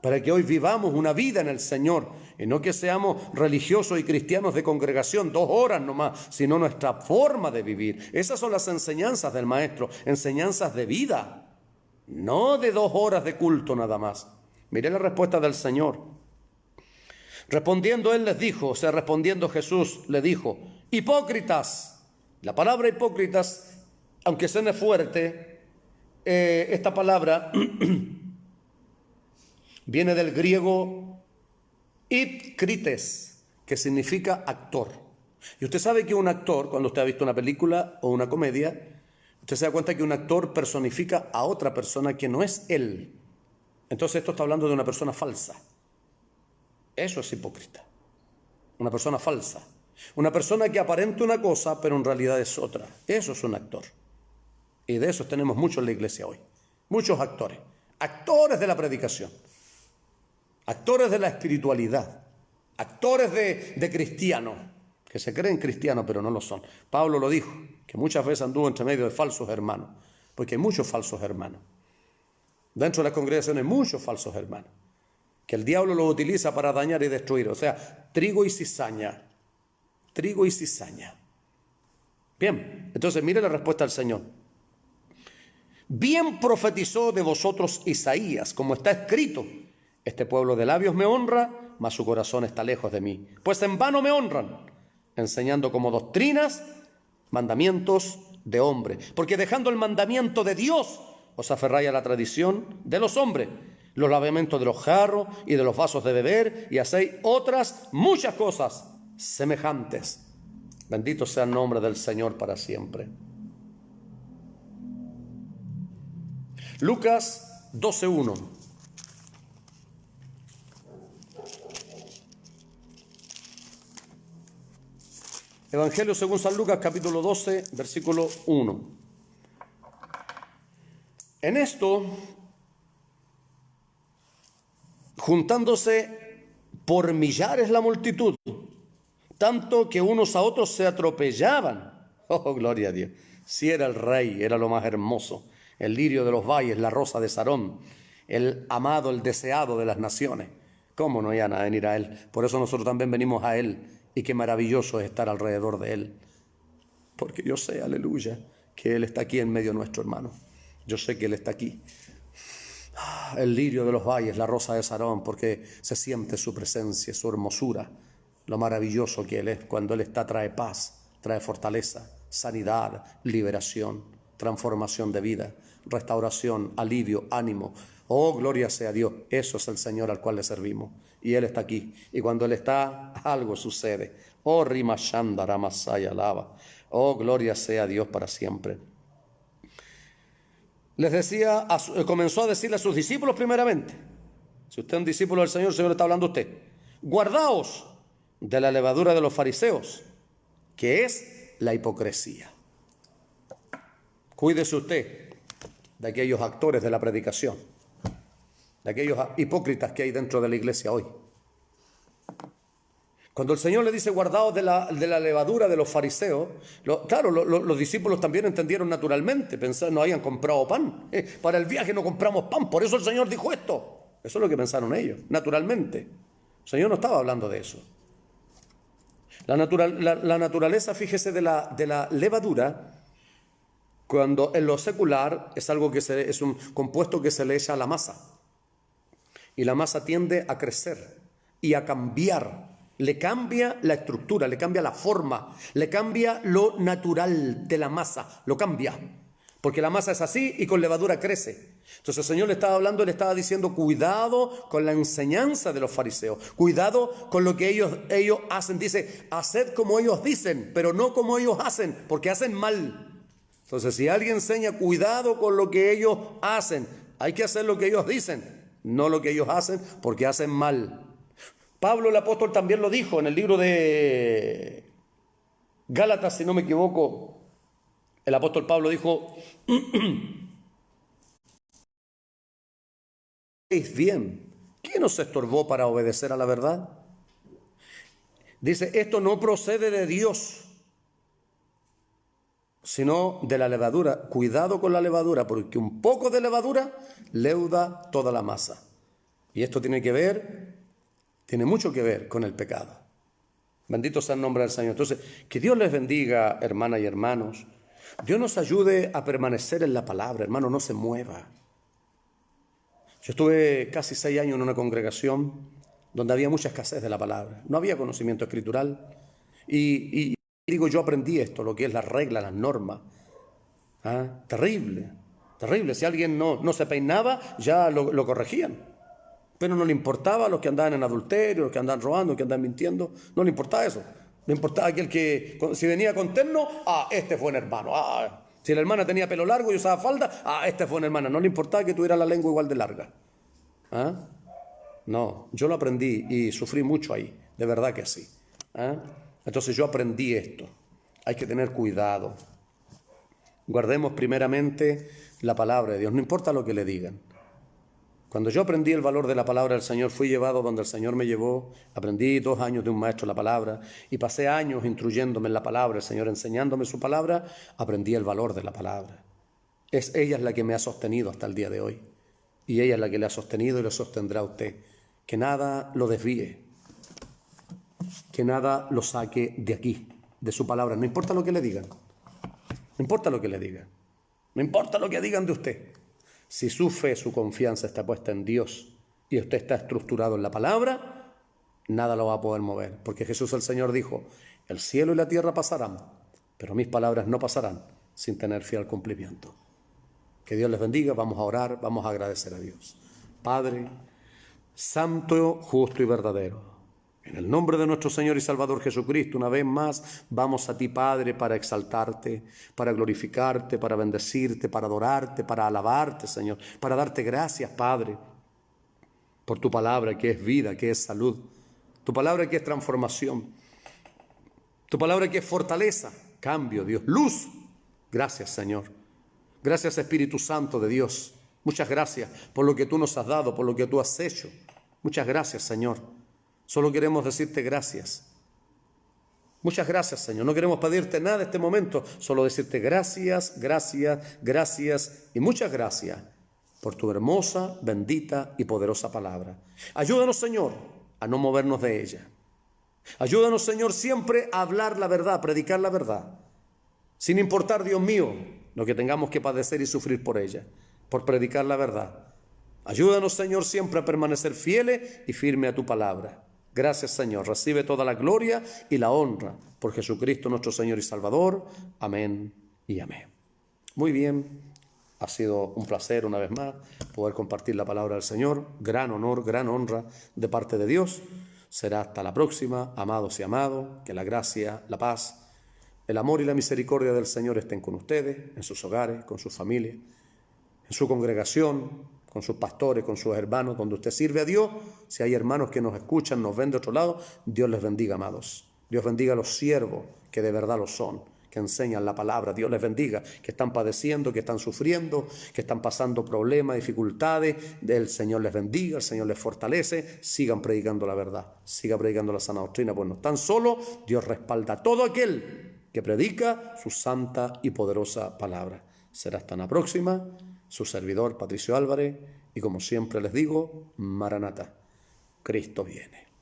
Para que hoy vivamos una vida en el Señor. Y no que seamos religiosos y cristianos de congregación 2 horas nomás, sino nuestra forma de vivir. Esas son las enseñanzas del Maestro. Enseñanzas de vida. No de 2 horas de culto nada más. Miré la respuesta del Señor. Respondiendo Él les dijo, o sea, respondiendo Jesús le dijo, hipócritas. La palabra hipócritas, aunque suene fuerte, esta palabra viene del griego ipkrites, que significa actor. Y usted sabe que un actor, cuando usted ha visto una película o una comedia, usted se da cuenta que un actor personifica a otra persona que no es él. Entonces esto está hablando de una persona falsa. Eso es hipócrita. Una persona falsa. Una persona que aparenta una cosa, pero en realidad es otra. Eso es un actor. Y de esos tenemos muchos en la iglesia hoy. Muchos actores. Actores de la predicación. Actores de la espiritualidad. Actores de cristianos. Que se creen cristianos, pero no lo son. Pablo lo dijo, que muchas veces anduvo entre medio de falsos hermanos. Porque hay muchos falsos hermanos. Dentro de las congregaciones hay muchos falsos hermanos. Que el diablo los utiliza para dañar y destruir. O sea, trigo y cizaña. Trigo y cizaña. Bien, entonces mire la respuesta del Señor. Bien profetizó de vosotros Isaías, como está escrito. Este pueblo de labios me honra, mas su corazón está lejos de mí. Pues en vano me honran, enseñando como doctrinas mandamientos de hombre. Porque dejando el mandamiento de Dios, os aferráis a la tradición de los hombres. Los lavamentos de los jarros y de los vasos de beber, y hacéis otras muchas cosas semejantes. Bendito sea el nombre del Señor para siempre. Lucas 12:1. Evangelio según San Lucas, capítulo 12, versículo 1. En esto, juntándose por millares la multitud, tanto que unos a otros se atropellaban. Oh, gloria a Dios. Si era el rey, era lo más hermoso, el lirio de los valles, la rosa de Sarón, el amado, el deseado de las naciones. ¿Cómo no iban a venir a Él? Por eso nosotros también venimos a Él, y qué maravilloso es estar alrededor de Él. Porque yo sé, aleluya, que Él está aquí en medio nuestro, hermano. Yo sé que Él está aquí. El lirio de los valles, la rosa de Sarón, porque se siente su presencia, su hermosura, lo maravilloso que Él es. Cuando Él está, trae paz, trae fortaleza, sanidad, liberación, transformación de vida, restauración, alivio, ánimo. Oh, gloria sea a Dios. Eso es el Señor al cual le servimos. Y Él está aquí. Y cuando Él está, algo sucede. Oh, Rimashanda Masaya Lava. Oh, gloria sea a Dios para siempre. Les decía, comenzó a decirle a sus discípulos primeramente. Si usted es un discípulo del Señor, el Señor le está hablando a usted. Guardaos de la levadura de los fariseos, que es la hipocresía. Cuídese usted de aquellos actores de la predicación, de aquellos hipócritas que hay dentro de la iglesia hoy. Cuando el Señor le dice guardaos de la levadura de los fariseos, los discípulos también entendieron naturalmente, pensaron, no habían comprado pan. Para el viaje no compramos pan, por eso el Señor dijo esto. Eso es lo que pensaron ellos, naturalmente. El Señor no estaba hablando de eso. La naturaleza, fíjese, de la levadura, cuando en lo secular es algo que es un compuesto que se le echa a la masa. Y la masa tiende a crecer y a cambiar. Le cambia la estructura, le cambia la forma, le cambia lo natural de la masa, lo cambia. Porque la masa es así y con levadura crece. Entonces el Señor le estaba hablando, le estaba diciendo, cuidado con la enseñanza de los fariseos. Cuidado con lo que ellos hacen. Dice, haced como ellos dicen, pero no como ellos hacen, porque hacen mal. Entonces si alguien enseña, cuidado con lo que ellos hacen. Hay que hacer lo que ellos dicen, no lo que ellos hacen, porque hacen mal. Pablo el apóstol también lo dijo en el libro de Gálatas, si no me equivoco. El apóstol Pablo dijo, ¿es bien? ¿Quién nos estorbó para obedecer a la verdad? Dice, esto no procede de Dios, sino de la levadura. Cuidado con la levadura, porque un poco de levadura leuda toda la masa. Y esto tiene mucho que ver con el pecado. Bendito sea el nombre del Señor. Entonces, que Dios les bendiga, hermanas y hermanos. Dios nos ayude a permanecer en la palabra, hermano, no se mueva. Yo estuve casi 6 años en una congregación donde había mucha escasez de la palabra. No había conocimiento escritural. Y digo, yo aprendí esto, lo que es la regla, las normas. Terrible, terrible. Si alguien no se peinaba, ya lo corregían. Pero no le importaba a los que andaban en adulterio, los que andaban robando, los que andaban mintiendo. No le importaba eso. Le importaba aquel que, si venía con terno, este fue un hermano. Si la hermana tenía pelo largo y usaba falda, este fue una hermana. No le importaba que tuviera la lengua igual de larga. No, yo lo aprendí y sufrí mucho ahí. De verdad que sí. Entonces yo aprendí esto. Hay que tener cuidado. Guardemos primeramente la palabra de Dios. No importa lo que le digan. Cuando yo aprendí el valor de la palabra del Señor, fui llevado donde el Señor me llevó, aprendí 2 años de un maestro la palabra y pasé años instruyéndome en la palabra, el Señor enseñándome su palabra, aprendí el valor de la palabra. Ella es la que me ha sostenido hasta el día de hoy y ella es la que le ha sostenido y le sostendrá a usted. Que nada lo desvíe, que nada lo saque de aquí, de su palabra, no importa lo que le digan, no importa lo que le digan, no importa lo que digan de usted. Si su fe, su confianza está puesta en Dios y usted está estructurado en la palabra, nada lo va a poder mover. Porque Jesús el Señor dijo, el cielo y la tierra pasarán, pero mis palabras no pasarán sin tener fiel cumplimiento. Que Dios les bendiga, vamos a orar, vamos a agradecer a Dios. Padre, santo, justo y verdadero, en el nombre de nuestro Señor y Salvador Jesucristo, una vez más, vamos a ti, Padre, para exaltarte, para glorificarte, para bendecirte, para adorarte, para alabarte, Señor, para darte gracias, Padre, por tu palabra que es vida, que es salud, tu palabra que es transformación, tu palabra que es fortaleza, cambio, Dios, luz. Gracias, Señor. Gracias, Espíritu Santo de Dios. Muchas gracias por lo que tú nos has dado, por lo que tú has hecho. Muchas gracias, Señor. Solo queremos decirte gracias. Muchas gracias, Señor. No queremos pedirte nada en este momento, solo decirte gracias, gracias, gracias y muchas gracias por tu hermosa, bendita y poderosa palabra. Ayúdanos, Señor, a no movernos de ella. Ayúdanos, Señor, siempre a hablar la verdad, a predicar la verdad, sin importar, Dios mío, lo que tengamos que padecer y sufrir por ella, por predicar la verdad. Ayúdanos, Señor, siempre a permanecer fieles y firmes a tu palabra. Gracias, Señor. Recibe toda la gloria y la honra por Jesucristo nuestro Señor y Salvador. Amén y amén. Muy bien. Ha sido un placer una vez más poder compartir la palabra del Señor. Gran honor, gran honra de parte de Dios. Será hasta la próxima, amados y amados. Que la gracia, la paz, el amor y la misericordia del Señor estén con ustedes, en sus hogares, con sus familias, en su congregación, con sus pastores, con sus hermanos, donde usted sirve a Dios. Si hay hermanos que nos escuchan, nos ven de otro lado, Dios les bendiga, amados. Dios bendiga a los siervos que de verdad lo son, que enseñan la palabra. Dios les bendiga, que están padeciendo, que están sufriendo, que están pasando problemas, dificultades. El Señor les bendiga, el Señor les fortalece. Sigan predicando la verdad, sigan predicando la sana doctrina, pues no están solos. Dios respalda a todo aquel que predica su santa y poderosa palabra. Será hasta la próxima. Su servidor Patricio Álvarez, y como siempre les digo, Maranata, Cristo viene.